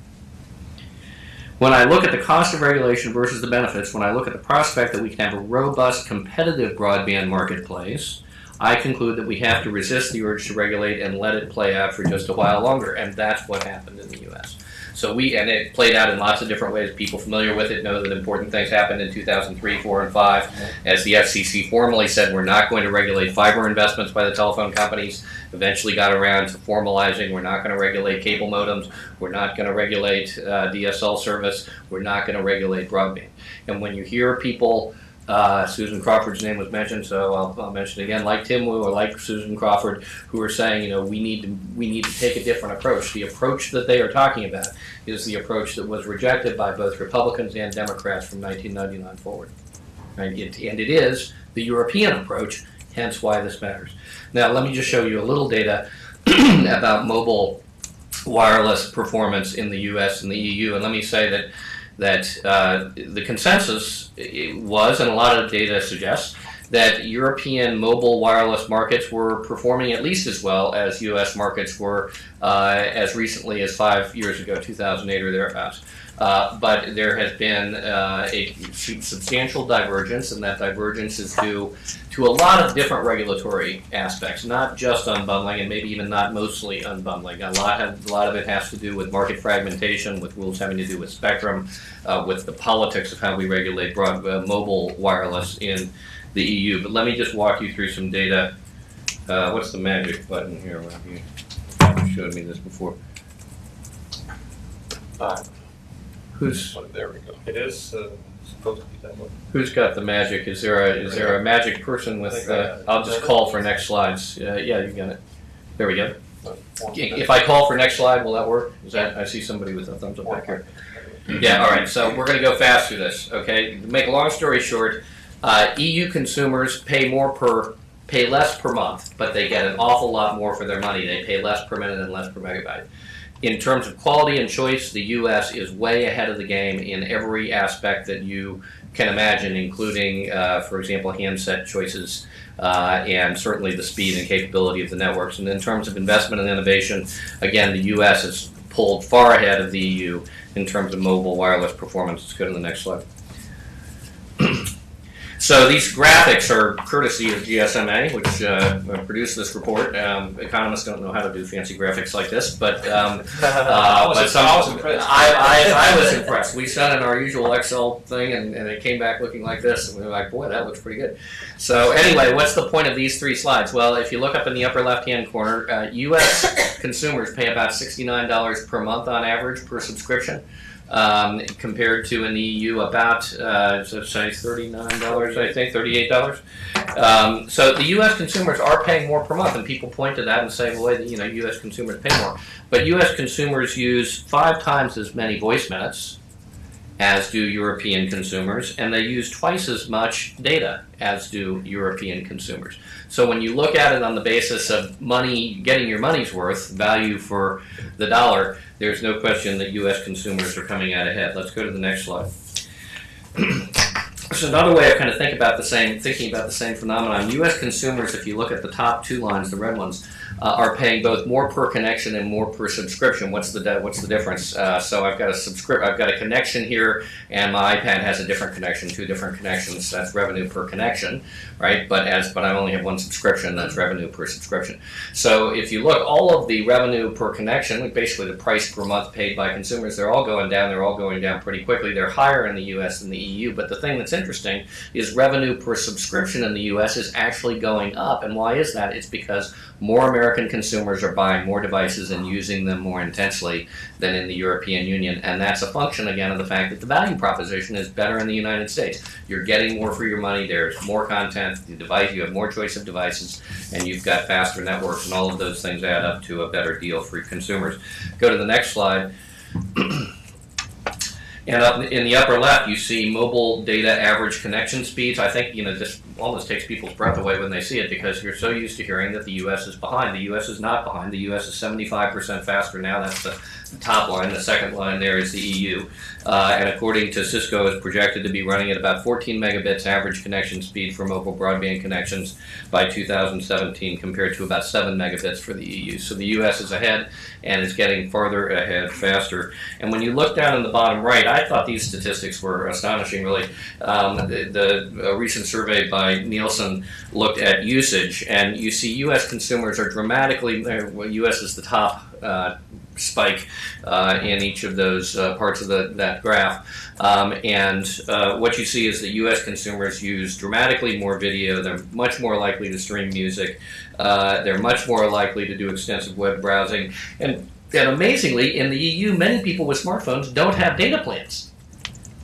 When I look at the cost of regulation versus the benefits, when I look at the prospect that we can have a robust, competitive broadband marketplace, I conclude that we have to resist the urge to regulate and let it play out for just a while longer, and that's what happened in the U.S. And it played out in lots of different ways. People familiar with it know that important things happened in 2003, 4, and 5, as the FCC formally said we're not going to regulate fiber investments by the telephone companies. Eventually got around to formalizing we're not going to regulate cable modems, we're not going to regulate DSL service, we're not going to regulate broadband. And when you hear people, Susan Crawford's name was mentioned, so I'll mention it again, like Tim Wu or like Susan Crawford, who are saying, we need to take a different approach. The approach that they are talking about is the approach that was rejected by both Republicans and Democrats from 1999 forward. Right? And it is the European approach, hence why this matters. Now, let me just show you a little data about mobile wireless performance in the US and the EU, and let me say that the consensus was, and a lot of data suggests, that European mobile wireless markets were performing at least as well as U.S. markets were as recently as 5 years ago, 2008 or thereabouts. But there has been a substantial divergence, and that divergence is due to a lot of different regulatory aspects, not just unbundling, and maybe even not mostly unbundling. A lot of it has to do with market fragmentation, with rules having to do with spectrum, with the politics of how we regulate mobile wireless in the EU. But let me just walk you through some data. What's the magic button here? You showed me this before. There we go. It is supposed to be that one. Who's got the magic? Is there a magic person with? I'll just call for next slides. Yeah, you got it. There we go. If I call for next slide, will that work? I see somebody with a thumbs up back here. Yeah. All right. So we're going to go fast through this. Okay. To make a long story short, EU consumers pay less per month, but they get an awful lot more for their money. They pay less per minute and less per megabyte. In terms of quality and choice, the U.S. is way ahead of the game in every aspect that you can imagine, including, for example, handset choices and certainly the speed and capability of the networks. And in terms of investment and innovation, again, the U.S. is pulled far ahead of the EU in terms of mobile wireless performance. Let's go to the next slide. So these graphics are courtesy of GSMA, which produced this report. Economists don't know how to do fancy graphics like this, but I was impressed. I was impressed. We sent in our usual Excel thing, and it came back looking like this, and we were like, boy, that looks pretty good. So anyway, what's the point of these three slides? Well, if you look up in the upper left-hand corner, U.S. consumers pay about $69 per month on average per subscription. Compared to in the EU about, say $39, I think, $38. So the U.S. consumers are paying more per month, and people point to that and say, well, U.S. consumers pay more. But U.S. consumers use 5 times as many voice minutes as do European consumers, and they use twice as much data as do European consumers. So when you look at it on the basis of money, getting your money's worth, value for the dollar, there's no question that U.S. consumers are coming out ahead. Let's go to the next slide. So another way of kind of thinking about the same phenomenon, U.S. consumers, if you look at the top 2 lines, the red ones, are paying both more per connection and more per subscription. What's the difference? So I've got a connection here, and my iPad has a different connection, 2 different connections. That's revenue per connection, right? But I only have 1 subscription. That's revenue per subscription. So if you look, all of the revenue per connection, like basically the price per month paid by consumers, they're all going down. They're all going down pretty quickly. They're higher in the U.S. than the EU. But the thing that's interesting is revenue per subscription in the U.S. is actually going up. And why is that? It's because more American consumers are buying more devices and using them more intensely than in the European Union. And that's a function, again, of the fact that the value proposition is better in the United States. You're getting more for your money. There's more content. You have more choice of devices, and you've got faster networks, and all of those things add up to a better deal for consumers. Go to the next slide. And up in the upper left, you see mobile data average connection speeds. I think, this almost takes people's breath away when they see it, because you're so used to hearing that the U.S. is behind. The U.S. is not behind. The U.S. is 75% faster now. That's the top line. The second line there is the EU. And according to Cisco, is projected to be running at about 14 megabits average connection speed for mobile broadband connections by 2017, compared to about 7 megabits for the EU. So the U.S. is ahead and is getting farther ahead faster. And when you look down in the bottom right, I thought these statistics were astonishing, really. A recent survey by Nielsen looked at usage, and you see U.S. consumers are dramatically, U.S. is the top spike in each of those parts of that graph. And what you see is that U.S. consumers use dramatically more video. They're much more likely to stream music. They're much more likely to do extensive web browsing. And amazingly, in the EU, many people with smartphones don't have data plans.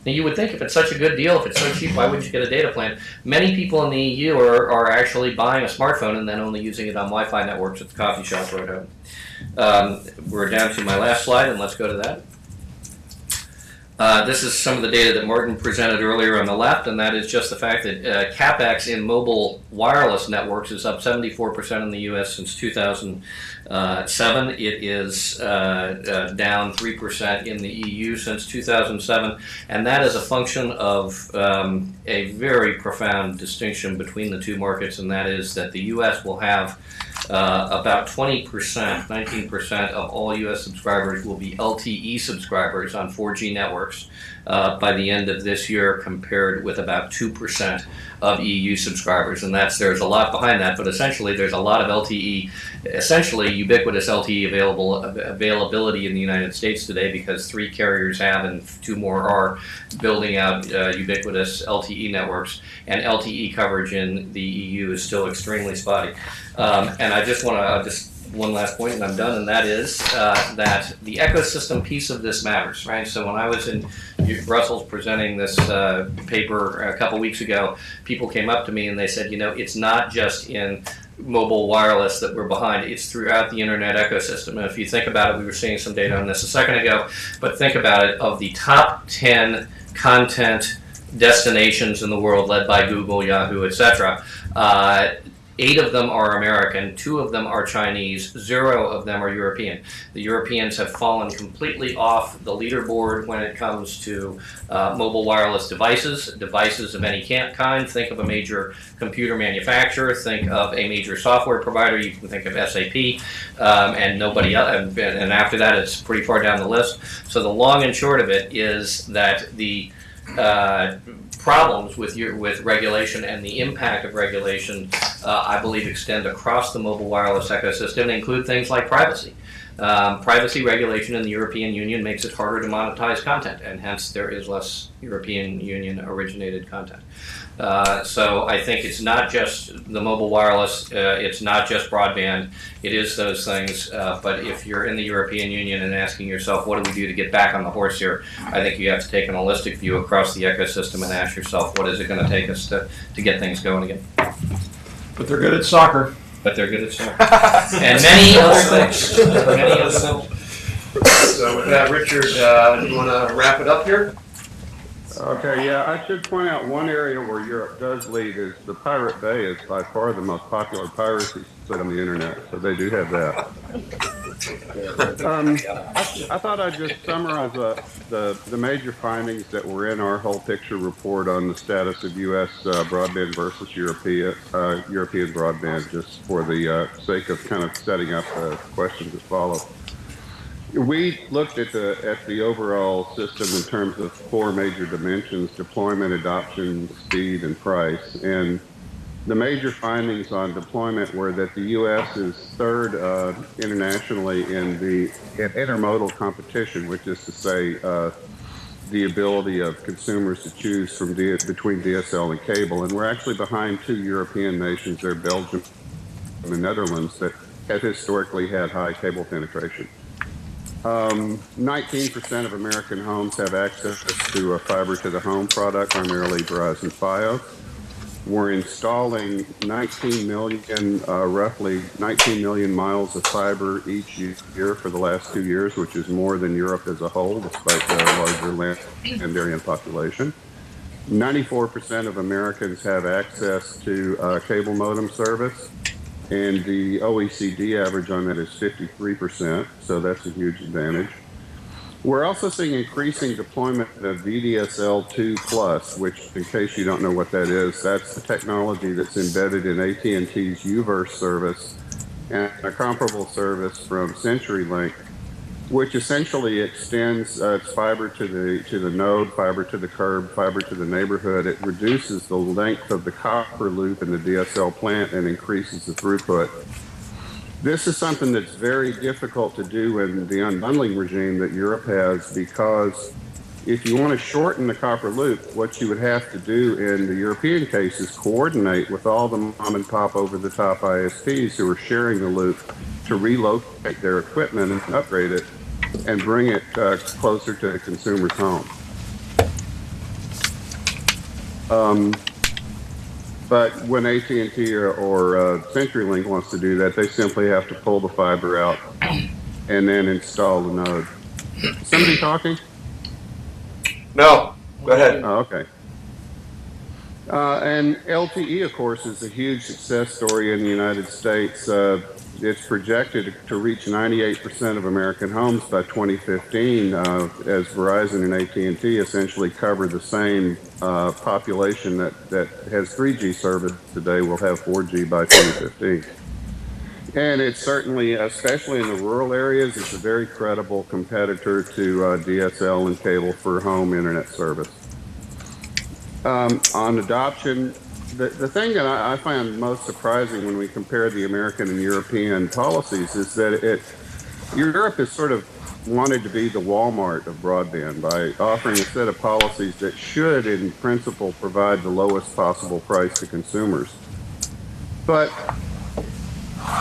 Now, you would think if it's such a good deal, if it's so cheap, why wouldn't you get a data plan? Many people in the EU are actually buying a smartphone and then only using it on Wi-Fi networks at the coffee shop or at home. We're down to my last slide, and let's go to that. This is some of the data that Martin presented earlier on the left, and that is just the fact that CapEx in mobile wireless networks is up 74% in the U.S. since 2007. It is down 3% in the EU since 2007, and that is a function of a very profound distinction between the two markets, and that is that the U.S. will have about 20%, 19% of all U.S. subscribers will be LTE subscribers on 4G networks by the end of this year, compared with about 2% of EU subscribers. And there's a lot behind that, but essentially there's a lot of LTE, essentially ubiquitous LTE availability in the United States today, because 3 carriers have and 2 more are building out ubiquitous LTE networks, and LTE coverage in the EU is still extremely spotty. And I just want to, one last point and I'm done, and that is that the ecosystem piece of this matters, right? So when I was in Brussels presenting this paper a couple weeks ago, people came up to me and they said, it's not just in mobile wireless that we're behind, it's throughout the internet ecosystem. And if you think about it, we were seeing some data on this a second ago, but think about it, of the top 10 content destinations in the world, led by Google, Yahoo, etc., 8 of them are American, 2 of them are Chinese, 0 of them are European. The Europeans have fallen completely off the leaderboard when it comes to mobile wireless devices of any kind. Think of a major computer manufacturer, think of a major software provider, you can think of SAP, and nobody else, and after that it's pretty far down the list. So the long and short of it is that the problems with regulation and the impact of regulation, I believe, extend across the mobile wireless ecosystem. They include things like privacy. Privacy regulation in the European Union makes it harder to monetize content, and hence there is less European Union originated content. So I think it's not just the mobile wireless, it's not just broadband, it is those things, but if you're in the European Union and asking yourself, what do we do to get back on the horse here, I think you have to take an holistic view across the ecosystem and ask yourself, what is it going to take us to get things going again? But they're good at soccer. But they're good at soccer. And many other things. Many other things. So with that, Richard, do you want to wrap it up here? Okay, yeah, I should point out one area where Europe does lead is the Pirate Bay is by far the most popular piracy site on the internet, so they do have that. I thought I'd just summarize the major findings that were in our whole picture report on the status of U.S. Broadband versus European broadband, just for the sake of kind of setting up the questions that follow. We looked at the overall system in terms of four major dimensions: deployment, adoption, speed, and price. And the major findings on deployment were that the U.S. is third internationally in intermodal competition, which is to say the ability of consumers to choose between DSL and cable. And we're actually behind two European nations, they're Belgium and the Netherlands, that have historically had high cable penetration. 19% of American homes have access to a fiber to the home product, primarily Verizon Fios. We're installing 19 million, roughly 19 million miles of fiber each year for the last 2 years, which is more than Europe as a whole, despite the larger land area and population. 94% of Americans have access to cable modem service, and the OECD average on that is 53%, so that's a huge advantage. We're also seeing increasing deployment of VDSL2+, which, in case you don't know what that is, that's the technology that's embedded in AT&T's UVerse service and a comparable service from CenturyLink, which essentially extends its fiber to the node, fiber to the curb, fiber to the neighborhood. It reduces the length of the copper loop in the DSL plant and increases the throughput. This is something that's very difficult to do in the unbundling regime that Europe has, because if you want to shorten the copper loop, what you would have to do in the European case is coordinate with all the mom and pop over-the-top ISPs who are sharing the loop to relocate their equipment and upgrade it and bring it closer to the consumer's home. But when AT&T or CenturyLink wants to do that, they simply have to pull the fiber out and then install the node. Somebody talking? No, go ahead. Oh, okay. And LTE, of course, is a huge success story in the United States. It's projected to reach 98% of American homes by 2015, as Verizon and AT&T essentially cover the same population that has 3G service today will have 4G by 2015. And it's certainly, especially in the rural areas, it's a very credible competitor to DSL and cable for home internet service. On adoption, the thing that I find most surprising when we compare the American and European policies is that Europe has sort of wanted to be the Walmart of broadband by offering a set of policies that should, in principle, provide the lowest possible price to consumers. But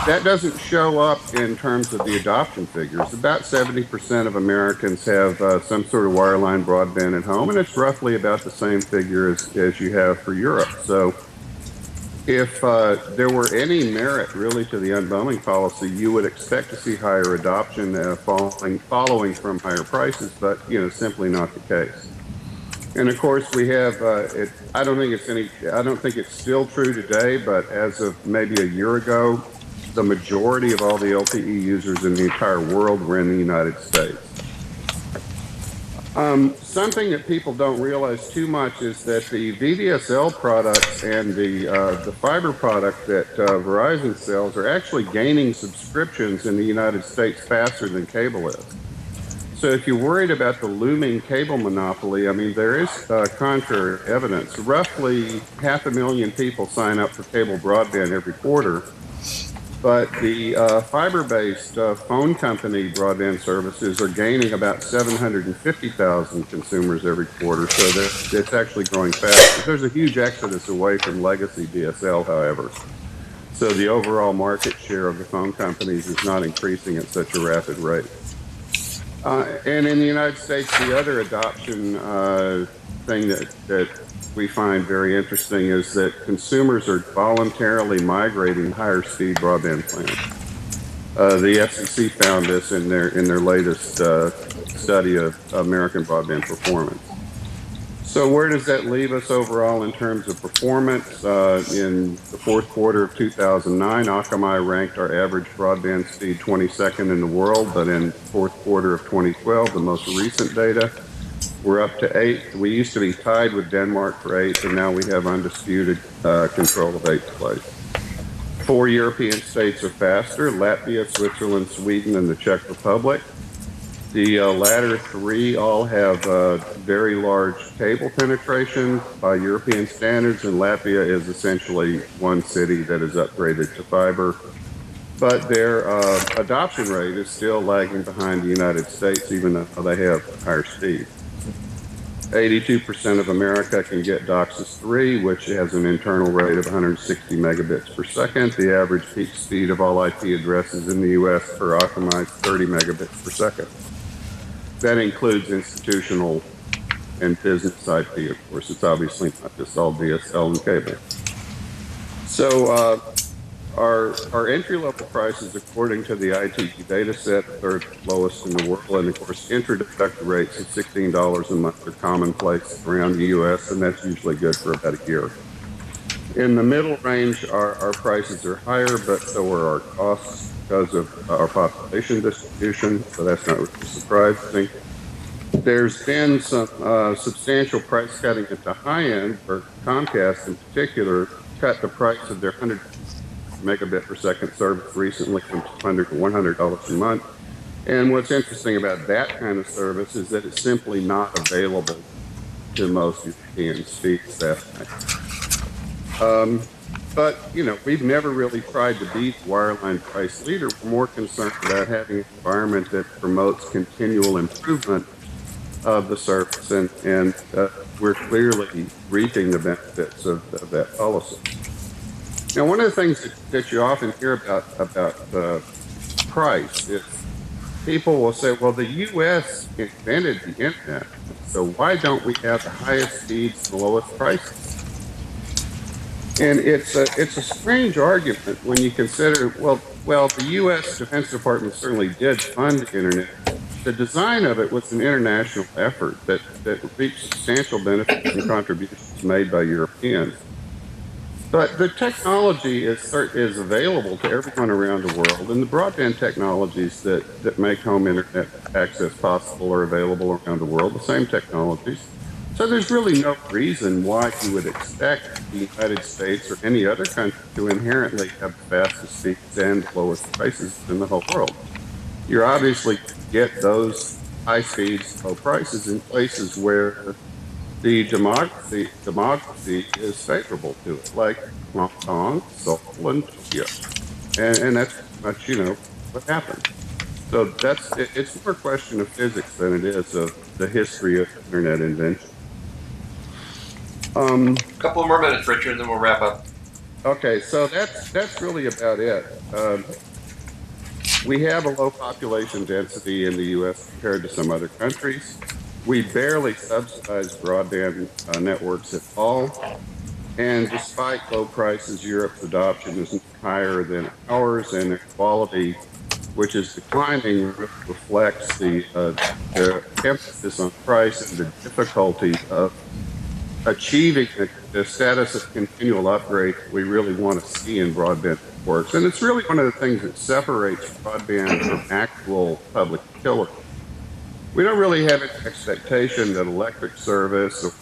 that doesn't show up in terms of the adoption figures. About 70% of Americans have some sort of wireline broadband at home, and it's roughly about the same figure as you have for Europe. So if there were any merit really to the unbundling policy, you would expect to see higher adoption following from higher prices, but simply not the case. And of course, we have. I don't think it's still true today, but as of maybe a year ago, the majority of all the LTE users in the entire world were in the United States. Something that people don't realize too much is that the VDSL products and the fiber product that Verizon sells are actually gaining subscriptions in the United States faster than cable is. So if you're worried about the looming cable monopoly, I mean, there is contrary evidence. Roughly 500,000 people sign up for cable broadband every quarter. But the fiber-based phone company broadband services are gaining about 750,000 consumers every quarter, so it's actually growing fast. There's a huge exodus away from legacy DSL, however. So the overall market share of the phone companies is not increasing at such a rapid rate. And in the United States, the other adoption thing that we find very interesting is that consumers are voluntarily migrating higher speed broadband plans. The FCC found this in their latest study of American broadband performance. So where does that leave us overall in terms of performance? In the fourth quarter of 2009, Akamai ranked our average broadband speed 22nd in the world, but in fourth quarter of 2012, the most recent data, we're up to 8th. We used to be tied with Denmark for 8th, and now we have undisputed control of 8th place. 4 European states are faster: Latvia, Switzerland, Sweden, and the Czech Republic. The latter 3 all have very large cable penetration by European standards, and Latvia is essentially one city that is upgraded to fiber. But their adoption rate is still lagging behind the United States, even though they have higher speed. 82% of America can get DOCSIS 3, which has an internal rate of 160 megabits per second. The average peak speed of all IP addresses in the US for Akamai is 30 megabits per second. That includes institutional and business IP, of course. It's obviously not just all DSL and cable. So our entry-level prices, according to the ITIF data set, third lowest in the world, and of course introductory rates of $16 a month are commonplace around the US, and that's usually good for about a year. In the middle range, our prices are higher, but so are our costs because of our population distribution, so that's not really surprising. There's been some substantial price cutting at the high end, where Comcast in particular cut the price of their 100 megabit per second service recently from $200 to $100 a month. And what's interesting about that kind of service is that it's simply not available to most European speeds that high. But, you know, we've never really tried to beat the wireline price leader. We're more concerned about having an environment that promotes continual improvement of the service, and we're clearly reaping the benefits of that policy. Now, one of the things that you often hear about price is people will say, well, the U.S. invented the internet, so why don't we have the highest speeds and the lowest prices? And it's a strange argument when you consider, well, the U.S. Defense Department certainly did fund the internet. The design of it was an international effort that reaped substantial benefits and contributions made by Europeans. But the technology is available to everyone around the world, and the broadband technologies that make home internet access possible are available around the world, the same technologies. So there's really no reason why you would expect the United States or any other country to inherently have the fastest speeds and lowest prices in the whole world. You're obviously get those high speeds, low prices in places where the demography is favorable to it, like Hong Kong, Seoul, and Tokyo. And that's much, what happened. So it's more a question of physics than it is of the history of internet invention. A couple more minutes, Richard, then we'll wrap up. Okay, so that's really about it. We have a low population density in the U.S. compared to some other countries. We barely subsidize broadband networks at all. And despite low prices, Europe's adoption is higher than ours, and their quality, which is declining, reflects the emphasis on price and the difficulty of achieving the status of continual upgrade we really want to see in broadband networks. And it's really one of the things that separates broadband from actual public utility. We don't really have an expectation that electric service or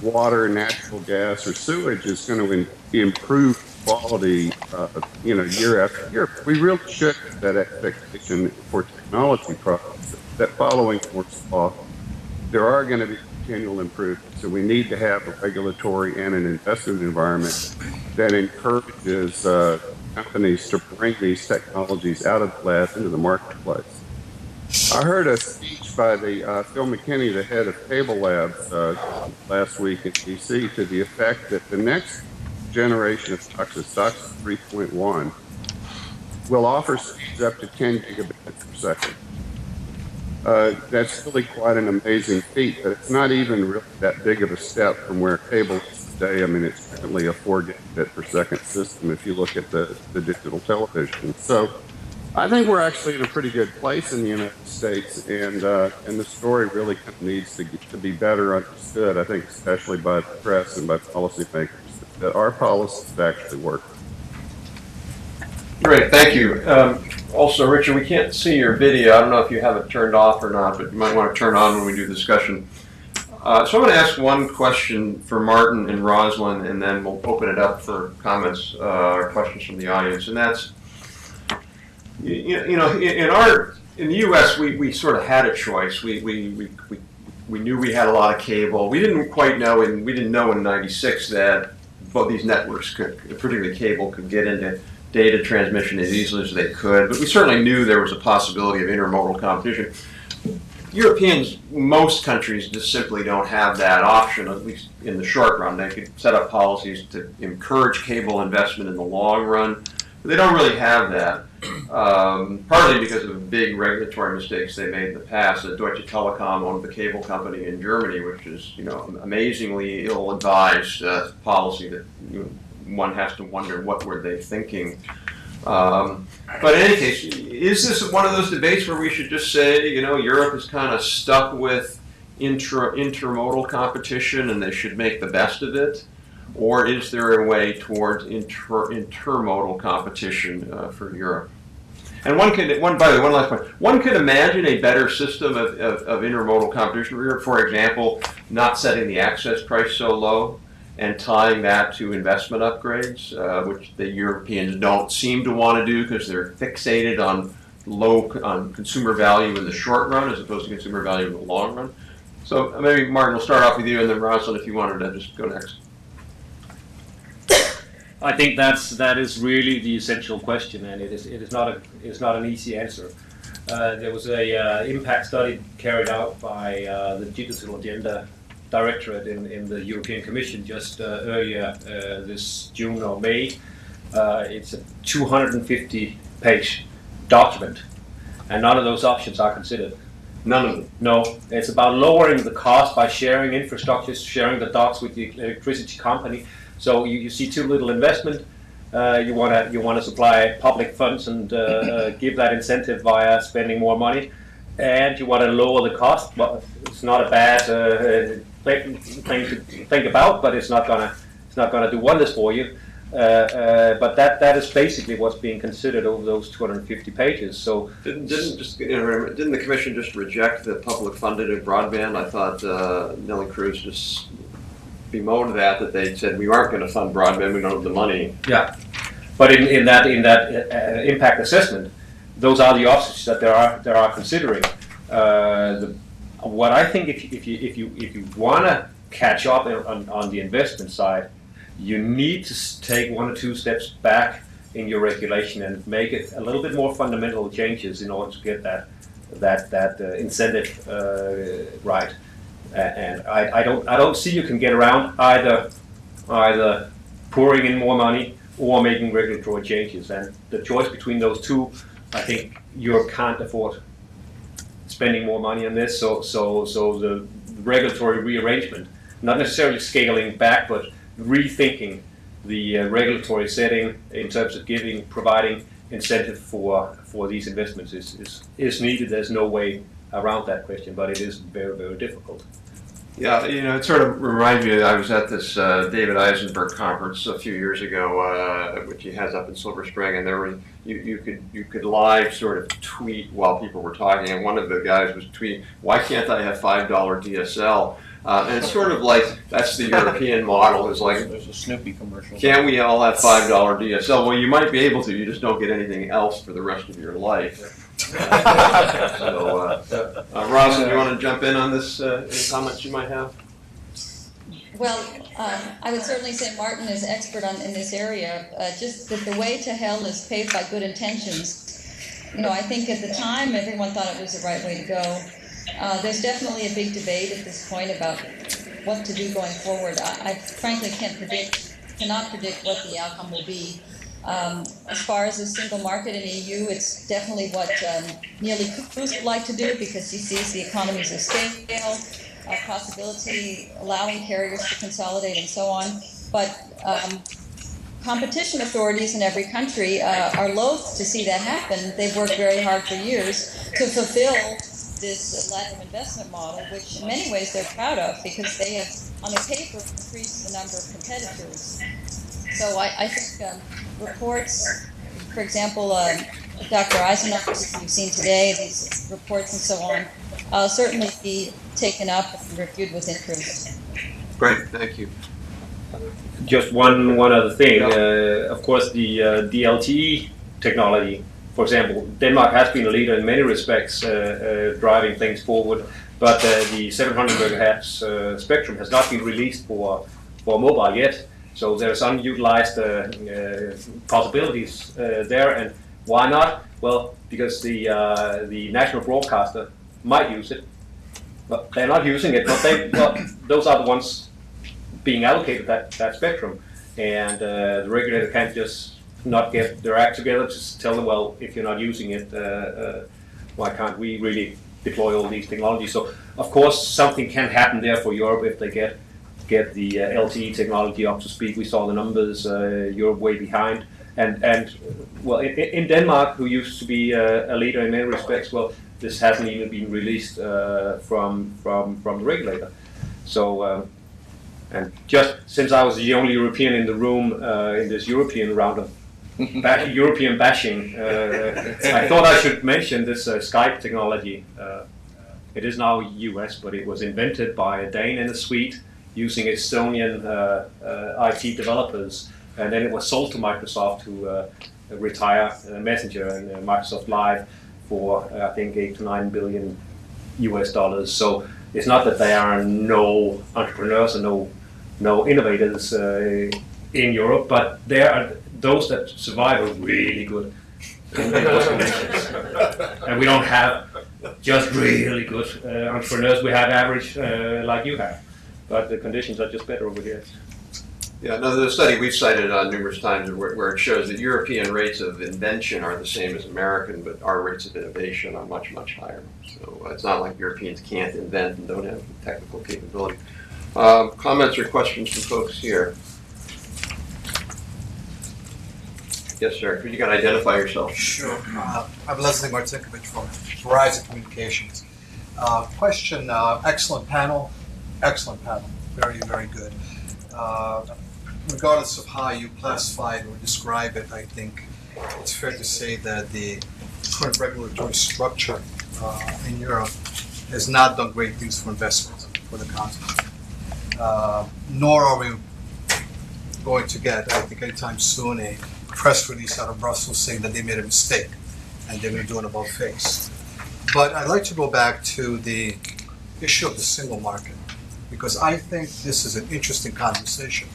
water, natural gas, or sewage is going to improve quality, year after year. We really should have that expectation for technology products that following Moore's law, there are going to be continual improvements. So we need to have a regulatory and an investment environment that encourages companies to bring these technologies out of the lab into the marketplace. I heard a speech by the Phil McKinney, the head of Cable Labs, last week in DC, to the effect that the next generation of DOCSIS 3.1, will offer speeds up to 10 gigabits per second. That's really quite an amazing feat, but it's not even really that big of a step from where cable is today. I mean, it's currently a 4 gigabit per second system if you look at the digital television. So I think we're actually in a pretty good place in the United States, and the story really kind of needs to be better understood. I think, especially by the press and by policymakers, that our policies actually work. Great, thank you. Also, Richard, we can't see your video. I don't know if you have it turned off or not, but you might want to turn on when we do the discussion. So I'm going to ask one question for Martin and Rosalind, and then we'll open it up for comments or questions from the audience. And that's, you know, in the U.S., we sort of had a choice. We knew we had a lot of cable. We didn't quite know, and we didn't know in '96 that both these networks, particularly cable, could get into data transmission as easily as they could. But we certainly knew there was a possibility of intermodal competition. Europeans, most countries just simply don't have that option, at least in the short run. They could set up policies to encourage cable investment in the long run, but they don't really have that. Partly because of big regulatory mistakes they made in the past. Deutsche Telekom owned the cable company in Germany, which is, you know, amazingly ill-advised policy that one has to wonder what were they thinking. But in any case, is this one of those debates where we should just say, you know, Europe is kind of stuck with intermodal competition and they should make the best of it? Or is there a way towards intermodal competition for Europe? And by the way, one last point. One could imagine a better system of intermodal competition for Europe. For example, not setting the access price so low and tying that to investment upgrades, which the Europeans don't seem to want to do because they're fixated on consumer value in the short run as opposed to consumer value in the long run. So maybe Martin, we'll start off with you, and then Rosalind, if you wanted to just go next. I think that is really the essential question, and it is not an easy answer. There was a impact study carried out by the Digital Agenda Directorate in the European Commission just earlier this June or May. It's a 250-page document, and none of those options are considered. None of them. No, it's about lowering the cost by sharing infrastructure, sharing the docks with the electricity company. So you see too little investment. You want to supply public funds and give that incentive via spending more money, and you want to lower the cost. Well, it's not a bad thing to think about, but it's not gonna do wonders for you. But that is basically what's being considered over those 250 pages. So didn't the Commission just reject the public funded broadband? I thought Nelly Cruz just bemoaned that they said we aren't going to fund broadband, we don't have the money. Yeah, but in that impact assessment, those are the options that they are considering. What I think, if you want to catch up on the investment side, you need to take one or two steps back in your regulation and make it a little bit more fundamental changes in order to get that incentive right. And I don't see you can get around either pouring in more money or making regulatory changes. And the choice between those two, I think Europe can't afford spending more money on this. So the regulatory rearrangement, not necessarily scaling back, but rethinking the regulatory setting in terms of providing incentive for these investments is needed. There's no way around that question, but it is very, very difficult. Yeah, you know, it sort of reminds me, I was at this David Eisenberg conference a few years ago, which he has up in Silver Spring, and there were you could live sort of tweet while people were talking, and one of the guys was tweeting, "Why can't I have $5 DSL?" And it's sort of like that's the European model. Is like there's a Snoopy commercial. Can we all have $5 DSL? Well, you might be able to. You just don't get anything else for the rest of your life. Rosalind, you want to jump in on this? Any comments you might have? Well, I would certainly say Martin is expert in this area. Just that the way to hell is paved by good intentions. You know, I think at the time everyone thought it was the right way to go. There's definitely a big debate at this point about what to do going forward. I frankly cannot predict what the outcome will be. As far as the single market in the EU, it's definitely what Neelie Kroes would like to do because he sees the economies of scale, possibility, allowing carriers to consolidate and so on. But competition authorities in every country are loath to see that happen. They've worked very hard for years to fulfill this lack of investment model, which in many ways they're proud of because they have, on the paper, increased the number of competitors. So I think reports, for example, Dr. Eisenhower's you've seen today, these reports and so on, certainly be taken up and reviewed with interest. Great, thank you. Just one other thing. Of course, the LTE technology, for example, Denmark has been a leader in many respects, driving things forward. But the 700 megahertz spectrum has not been released for mobile yet. So there's unutilized possibilities there. And why not? Well, because the national broadcaster might use it, but they're not using it. But those are the ones being allocated that spectrum, and the regulator can't just not get their act together to tell them, well, if you're not using it, why can't we really deploy all these technologies? So, of course, something can happen there for Europe if they get the LTE technology up to speed. We saw the numbers, Europe way behind. And well, in Denmark, who used to be a leader in many respects, well, this hasn't even been released from the regulator. So, and just since I was the only European in the room in this European round of European bashing, I thought I should mention this Skype technology. It is now US, but it was invented by a Dane and a Swede using Estonian IT developers, and then it was sold to Microsoft to retire Messenger and Microsoft Live for I think $8 to $9 billion US. So it's not that there are no entrepreneurs and no innovators in Europe, but there are those that survive are really good in those conditions. And we don't have just really good entrepreneurs. We have average like you have, but the conditions are just better over here. Yeah, no, the study we've cited numerous times where it shows that European rates of invention are the same as American, but our rates of innovation are much, much higher. So it's not like Europeans can't invent and don't have the technical capability. Comments or questions from folks here? Yes, sir. Could you can identify yourself? Sure. I'm Leslie Martinkovich from Verizon Communications. Question, excellent panel, very, very good. Regardless of how you classify it or describe it, I think it's fair to say that the current regulatory structure in Europe has not done great things for investment for the continent. Nor are we going to get, I think anytime soon, a press release out of Brussels saying that they made a mistake and they're going to do an about face. But I'd like to go back to the issue of the single market, because I think this is an interesting conversation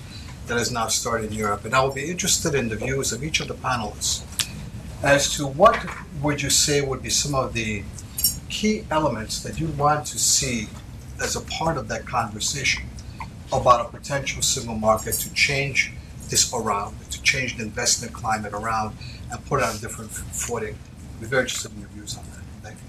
that has now started in Europe. And I will be interested in the views of each of the panelists as to what would you say would be some of the key elements that you want to see as a part of that conversation about a potential single market to change this around, to change the investment climate around and put it on a different footing. I'd be very interested in your views on that. Thank you.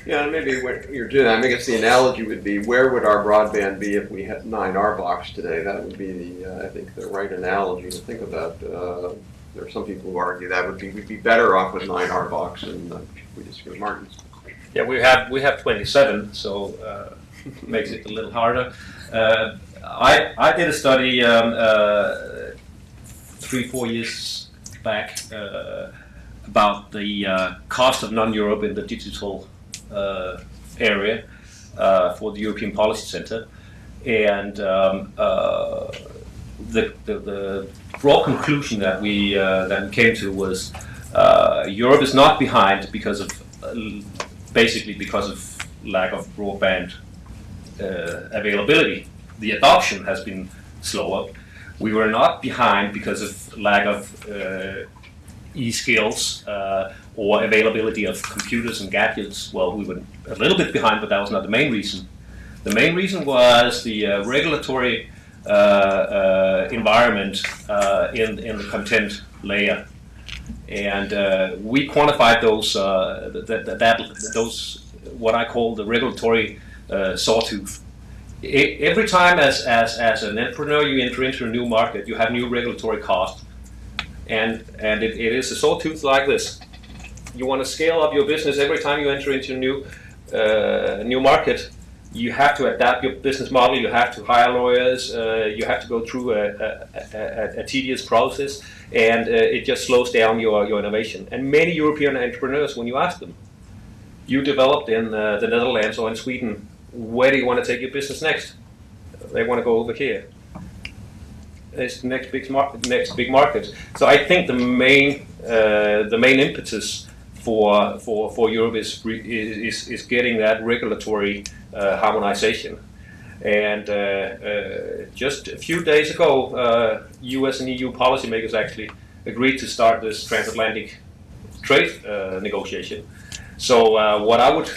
Yeah, and maybe when you're doing that, I guess the analogy would be, where would our broadband be if we had 9R box today? That would be the, I think, the right analogy to think about. There are some people who argue that we'd be better off with 9R box, and we disagree. Martin. Yeah, we have 27, so makes it a little harder. I did a study 3-4 years back about the cost of non-Europe in the digital area for the European Policy Center, and the broad conclusion that we came to was Europe is not behind because of basically because of lack of broadband availability. The adoption has been slower. We were not behind because of lack of e-skills or availability of computers and gadgets. Well, we were a little bit behind, but that was not the main reason. The main reason was the regulatory environment in the content layer, and we quantified those those what I call the regulatory sawtooth. every time as an entrepreneur you enter into a new market, you have new regulatory costs, and it is a sawtooth like this. You want to scale up your business every time you enter into a new market. You have to adapt your business model. You have to hire lawyers. You have to go through a tedious process, and it just slows down your innovation. And many European entrepreneurs, when you ask them, you developed in the Netherlands or in Sweden, where do you want to take your business next? They want to go over here. It's the next big market. So I think the main impetus for Europe is getting that regulatory harmonization. And just a few days ago, US and EU policymakers actually agreed to start this transatlantic trade negotiation. So what I would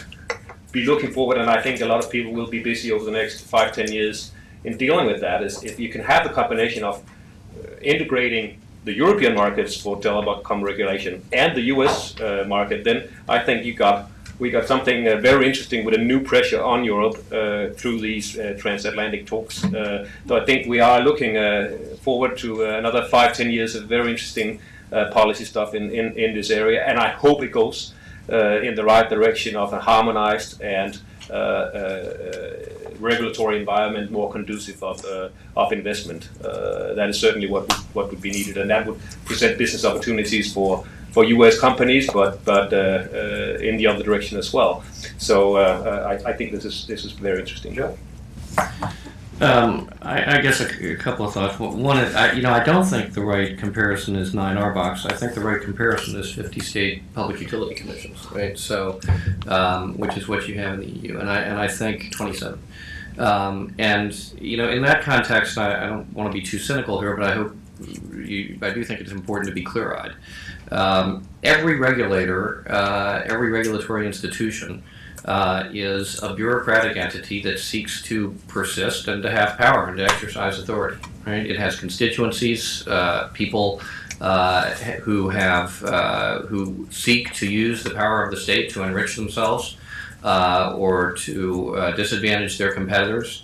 be looking forward, and I think a lot of people will be busy over the next 5-10 years in dealing with that, is if you can have the combination of integrating the European markets for telecom regulation and the US market, then I think we got something very interesting with a new pressure on Europe through these transatlantic talks. So I think we are looking forward to another 5-10 years of very interesting policy stuff in this area, and I hope it goes in the right direction of a harmonized and regulatory environment more conducive of investment. That is certainly what would be needed, and that would present business opportunities for U.S. companies, but in the other direction as well. So I think this is very interesting. Joe? I guess a couple of thoughts. One, I don't think the right comparison is 9R box. I think the right comparison is 50 state public utility commissions, right? So, which is what you have in the EU, and I think 27. And in that context, I don't want to be too cynical here, but I do think it's important to be clear-eyed. Every regulator, every regulatory institution is a bureaucratic entity that seeks to persist and to have power and to exercise authority. Right? It has constituencies, people who seek to use the power of the state to enrich themselves or to disadvantage their competitors.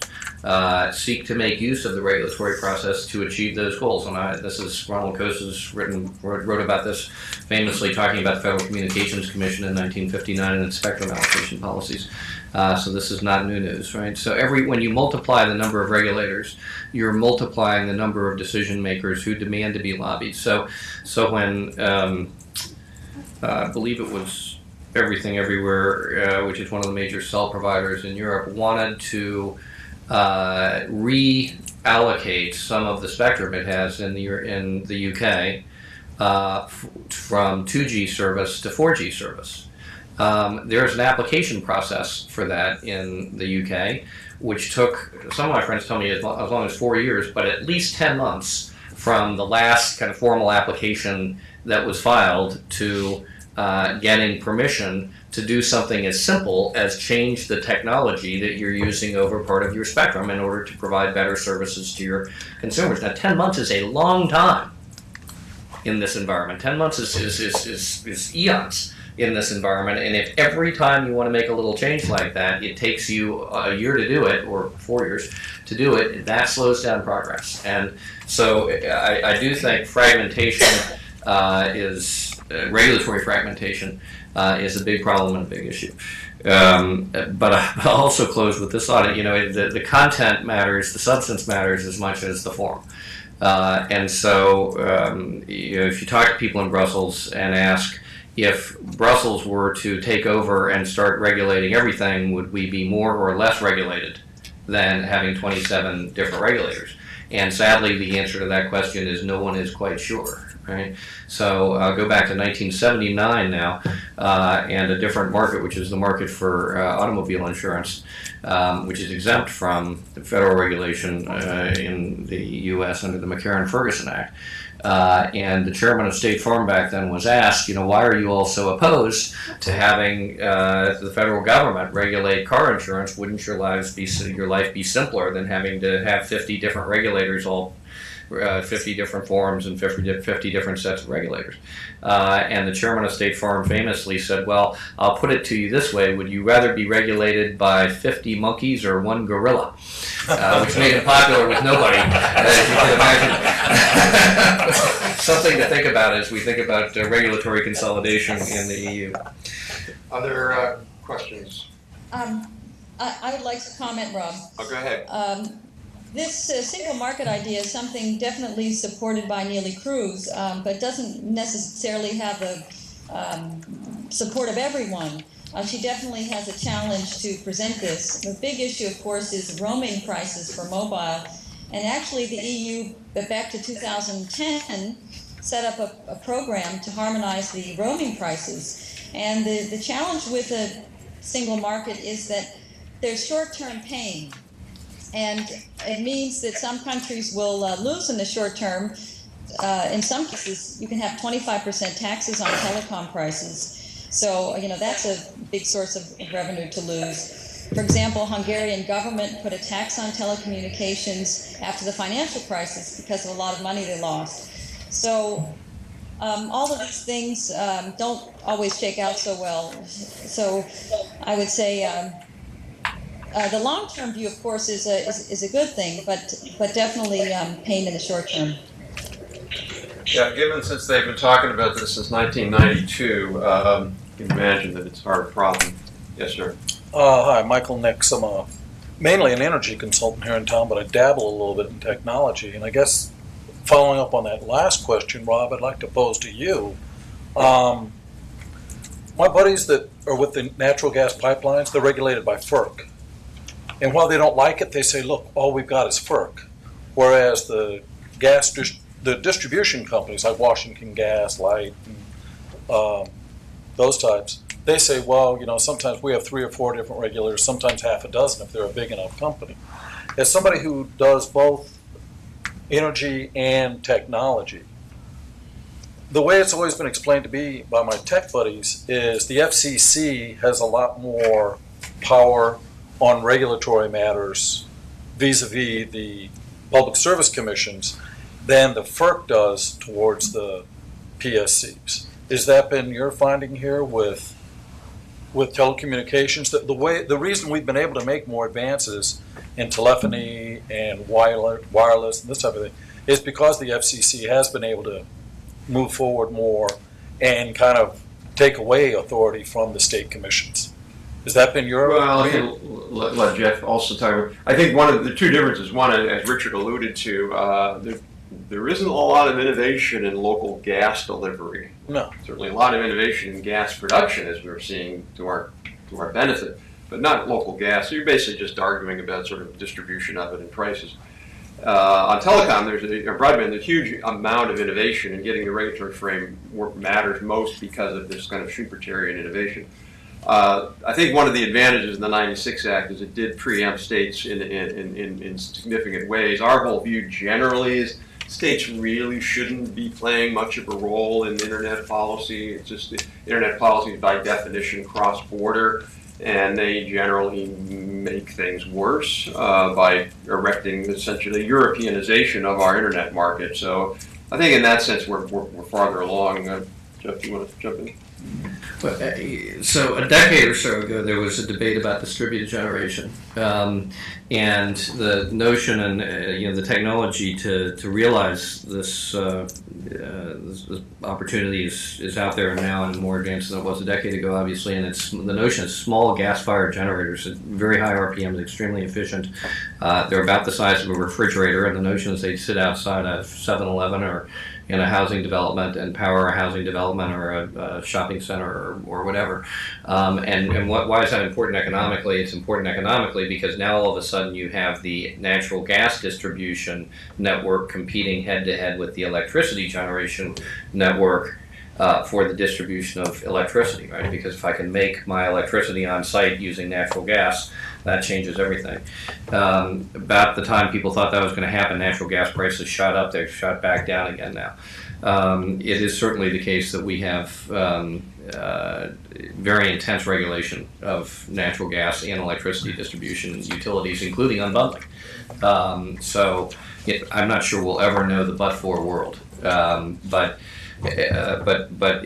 Seek to make use of the regulatory process to achieve those goals. And this is Ronald Coase's wrote about this famously, talking about the Federal Communications Commission in 1959 and its spectrum allocation policies. So this is not new news, right? So when you multiply the number of regulators, you're multiplying the number of decision makers who demand to be lobbied. So when I believe it was Everything Everywhere, which is one of the major cell providers in Europe, wanted to reallocate some of the spectrum it has in the UK from 2G service to 4G service. There's an application process for that in the UK, which took, some of my friends tell me, as long as 4 years, but at least 10 months from the last kind of formal application that was filed to getting permission to do something as simple as change the technology that you're using over part of your spectrum in order to provide better services to your consumers. Now, 10 months is a long time in this environment. 10 months is eons in this environment, and if every time you want to make a little change like that, it takes you a year to do it, or 4 years to do it, that slows down progress. And so I do think fragmentation regulatory fragmentation is a big problem and a big issue. But I'll also close with this thought. The content matters, the substance matters as much as the form. And so if you talk to people in Brussels and ask, if Brussels were to take over and start regulating everything, would we be more or less regulated than having 27 different regulators? And sadly, the answer to that question is no one is quite sure. Right? So I'll go back to 1979 now, and a different market, which is the market for automobile insurance, which is exempt from the federal regulation in the U.S. under the McCarran-Ferguson Act. And the chairman of State Farm back then was asked, why are you all so opposed to having the federal government regulate car insurance? Wouldn't your life be simpler than having to have 50 different regulators all 50 different forms and 50 different sets of regulators. And the chairman of State Farm famously said, well, I'll put it to you this way, would you rather be regulated by 50 monkeys or one gorilla? Which made him popular with nobody, as you can imagine. Something to think about as we think about regulatory consolidation in the EU. Other questions? I would like to comment, Rob. Oh, go ahead. This single market idea is something definitely supported by Neelie Kroes, but doesn't necessarily have the support of everyone. She definitely has a challenge to present this. The big issue, of course, is roaming prices for mobile. And actually, the EU, back to 2010, set up a program to harmonize the roaming prices. And the challenge with a single market is that there's short-term pain. And it means that some countries will lose in the short term. In some cases, you can have 25% taxes on telecom prices. So, that's a big source of revenue to lose. For example, Hungarian government put a tax on telecommunications after the financial crisis because of a lot of money they lost. So, all of these things don't always shake out so well. So, I would say the long-term view, of course, is a good thing, but definitely pain in the short term. Yeah, given since they've been talking about this since 1992, you can imagine that it's a hard problem. Yes, sir. Hi, Michael Nix. I'm mainly an energy consultant here in town, but I dabble a little bit in technology. And I guess following up on that last question, Rob, I'd like to pose to you. My buddies that are with the natural gas pipelines, they're regulated by FERC. And while they don't like it, they say, look, all we've got is FERC. Whereas the distribution companies like Washington Gas, Light, and, those types, they say, well, sometimes we have 3 or 4 different regulators, sometimes half a dozen if they're a big enough company. As somebody who does both energy and technology, the way it's always been explained to me by my tech buddies is the FCC has a lot more power on regulatory matters vis-a-vis the public service commissions than the FERC does towards the PSCs. Has that been your finding here with telecommunications? The reason we've been able to make more advances in telephony and wireless and this type of thing is because the FCC has been able to move forward more and kind of take away authority from the state commissions. Has that been your? Well, let Jeff also talk about. I think one of the two differences. One, as Richard alluded to, there isn't a lot of innovation in local gas delivery. No. Certainly a lot of innovation in gas production, as we're seeing to our benefit, but not local gas. So you're basically just arguing about sort of distribution of it and prices. On telecom, broadband, there's a huge amount of innovation, and getting the regulatory framework matters most because of this kind of Schubertian innovation. I think one of the advantages in the '96 Act is it did preempt states in significant ways. Our whole view generally is states really shouldn't be playing much of a role in internet policy. It's just the internet policy is by definition cross-border, and they generally make things worse by erecting essentially Europeanization of our internet market. So I think in that sense we're farther along. Jeff, do you want to jump in? So a decade or so ago, there was a debate about distributed generation, and the notion and the technology to realize this opportunity is out there now and more advanced than it was a decade ago, obviously. And it's the notion of small gas-fired generators, very high RPMs, extremely efficient. They're about the size of a refrigerator, and the notion is they sit outside a 7-Eleven or in a housing development and power a housing development or a shopping center or whatever. And why is that important economically? It's important economically because now all of a sudden you have the natural gas distribution network competing head-to-head with the electricity generation network for the distribution of electricity, right? Because if I can make my electricity on site using natural gas, that changes everything. About the time people thought that was going to happen, natural gas prices shot up. They've shot back down again now. It is certainly the case that we have very intense regulation of natural gas and electricity distribution utilities, including unbundling. I'm not sure we'll ever know the but-for world. But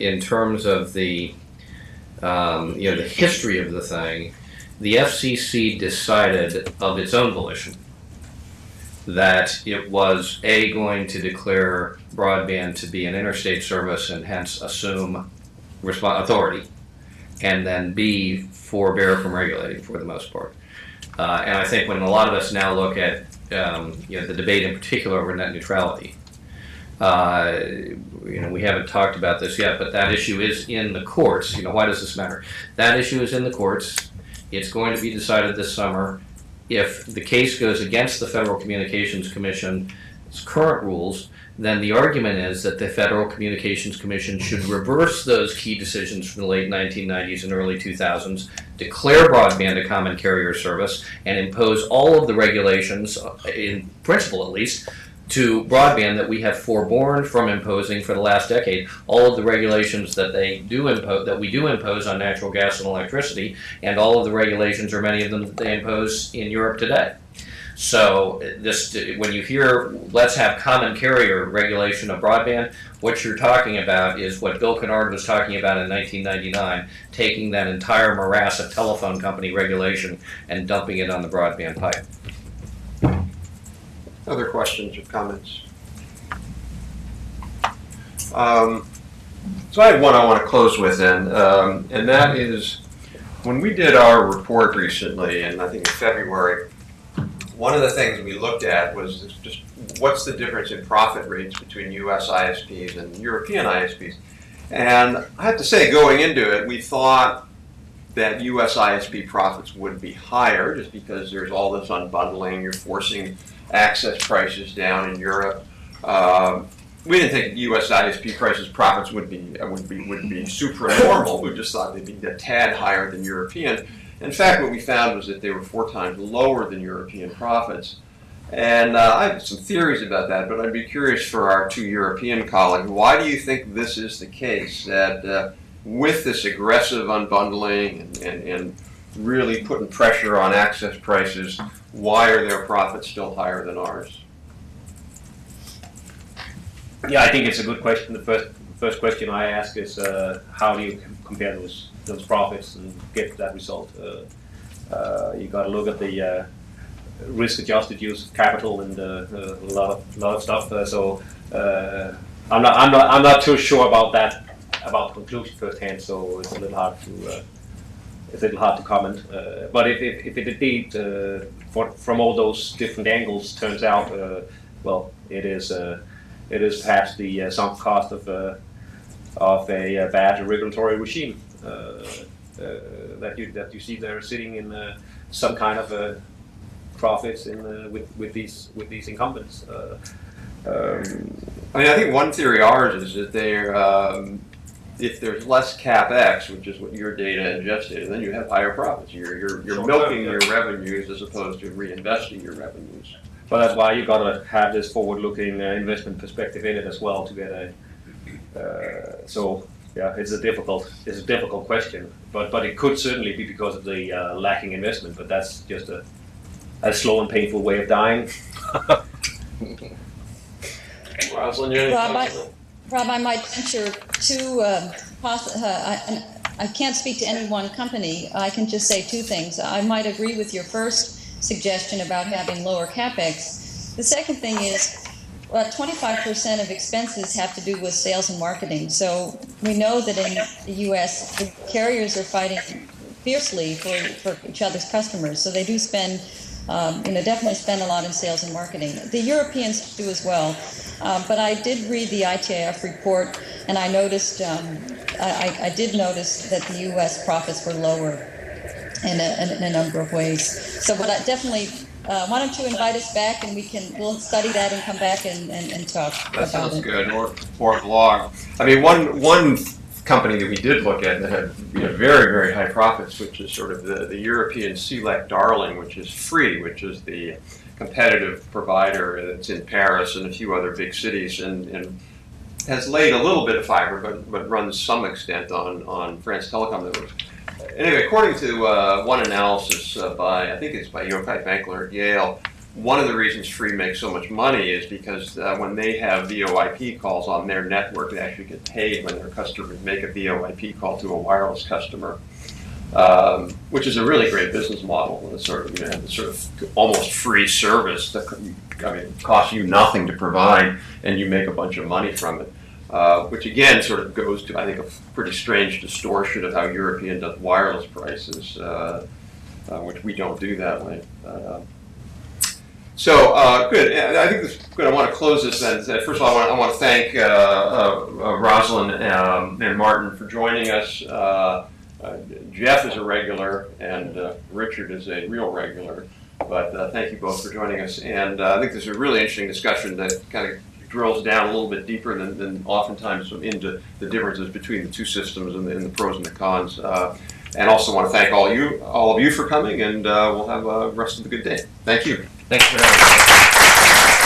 in terms of the the history of the thing, the FCC decided of its own volition that it was going to declare broadband to be an interstate service and hence assume authority, and then B, forbear from regulating for the most part. And I think when a lot of us now look at the debate in particular over net neutrality, we haven't talked about this yet, but that issue is in the courts. Why does this matter? That issue is in the courts. It's going to be decided this summer. If the case goes against the Federal Communications Commission's current rules, then the argument is that the Federal Communications Commission should reverse those key decisions from the late 1990s and early 2000s, declare broadband a common carrier service, and impose all of the regulations, in principle at least, to broadband that we have forborne from imposing for the last decade, all of the regulations that we do impose on natural gas and electricity, and all of the regulations, or many of them, that they impose in Europe today. So when you hear let's have common carrier regulation of broadband, what you're talking about is what Bill Kennard was talking about in 1999, taking that entire morass of telephone company regulation and dumping it on the broadband pipe. Other questions or comments? So I have one I want to close with then, and that is when we did our report recently, and I think in February, one of the things we looked at was just what's the difference in profit rates between US ISPs and European ISPs. And I have to say, going into it, we thought that US ISP profits would be higher just because there's all this unbundling, you're forcing access prices down in Europe. We didn't think US ISP profits would be super normal. We just thought they'd be a tad higher than European. In fact, what we found was that they were 4 times lower than European profits. And I have some theories about that, but I'd be curious for our 2 European colleagues, why do you think this is the case, that with this aggressive unbundling and really putting pressure on access prices, why are their profits still higher than ours? Yeah, I think it's a good question. The first question I ask is how do you compare those profits and get that result? You got to look at the risk-adjusted use of capital and a lot of stuff. So I'm not too sure about that, about the conclusion firsthand. So it's a little hard to comment. But if it indeed from all those different angles turns out, well, it is perhaps the sunk cost of a bad regulatory regime that you see there sitting in some kind of profits with these incumbents. I think one theory ours is that they're if there's less CapEx, which is what your data ingested, then you have higher profits. You're milking your revenues as opposed to reinvesting your revenues. Well, that's why you got to have this forward-looking investment perspective in it as well to get a. So yeah, it's a difficult question, but it could certainly be because of the lacking investment. But that's just a slow and painful way of dying. Rob, I might venture to, I can't speak to any one company. I can just say 2 things. I might agree with your first suggestion about having lower CapEx. The second thing is 25% of expenses have to do with sales and marketing. So we know that in the U.S., the carriers are fighting fiercely for each other's customers. So they do spend, definitely spend a lot in sales and marketing. The Europeans do as well. But I did read the ITIF report, and I noticed, I did notice that the U.S. profits were lower in a number of ways. So what I definitely, why don't you invite us back and we'll study that and come back and talk about it. That sounds good, or blog. I mean, one company that we did look at that had very, very high profits, which is sort of the European CLEC darling, which is Free, which is the competitive provider that's in Paris and a few other big cities, and has laid a little bit of fiber, but runs some extent on France Telecom networks. Anyway, according to one analysis by, I think it's by Yochai Benkler at Yale, one of the reasons Free makes so much money is because when they have VoIP calls on their network, they actually get paid when their customers make a VoIP call to a wireless customer, which is a really great business model. It's sort of almost free service that it costs you nothing to provide, and you make a bunch of money from it. Which again sort of goes to, I think, a pretty strange distortion of how European does wireless prices, which we don't do that way. Good. I think this is good. I want to close this then. First of all, I want to thank Rosalind and Martin for joining us. Jeff is a regular, and Richard is a real regular. But thank you both for joining us. And I think this is a really interesting discussion that kind of drills down a little bit deeper than oftentimes into the differences between the two systems and the pros and the cons. And also want to thank all of you for coming, and we'll have the rest of the good day. Thank you. Thanks for having me.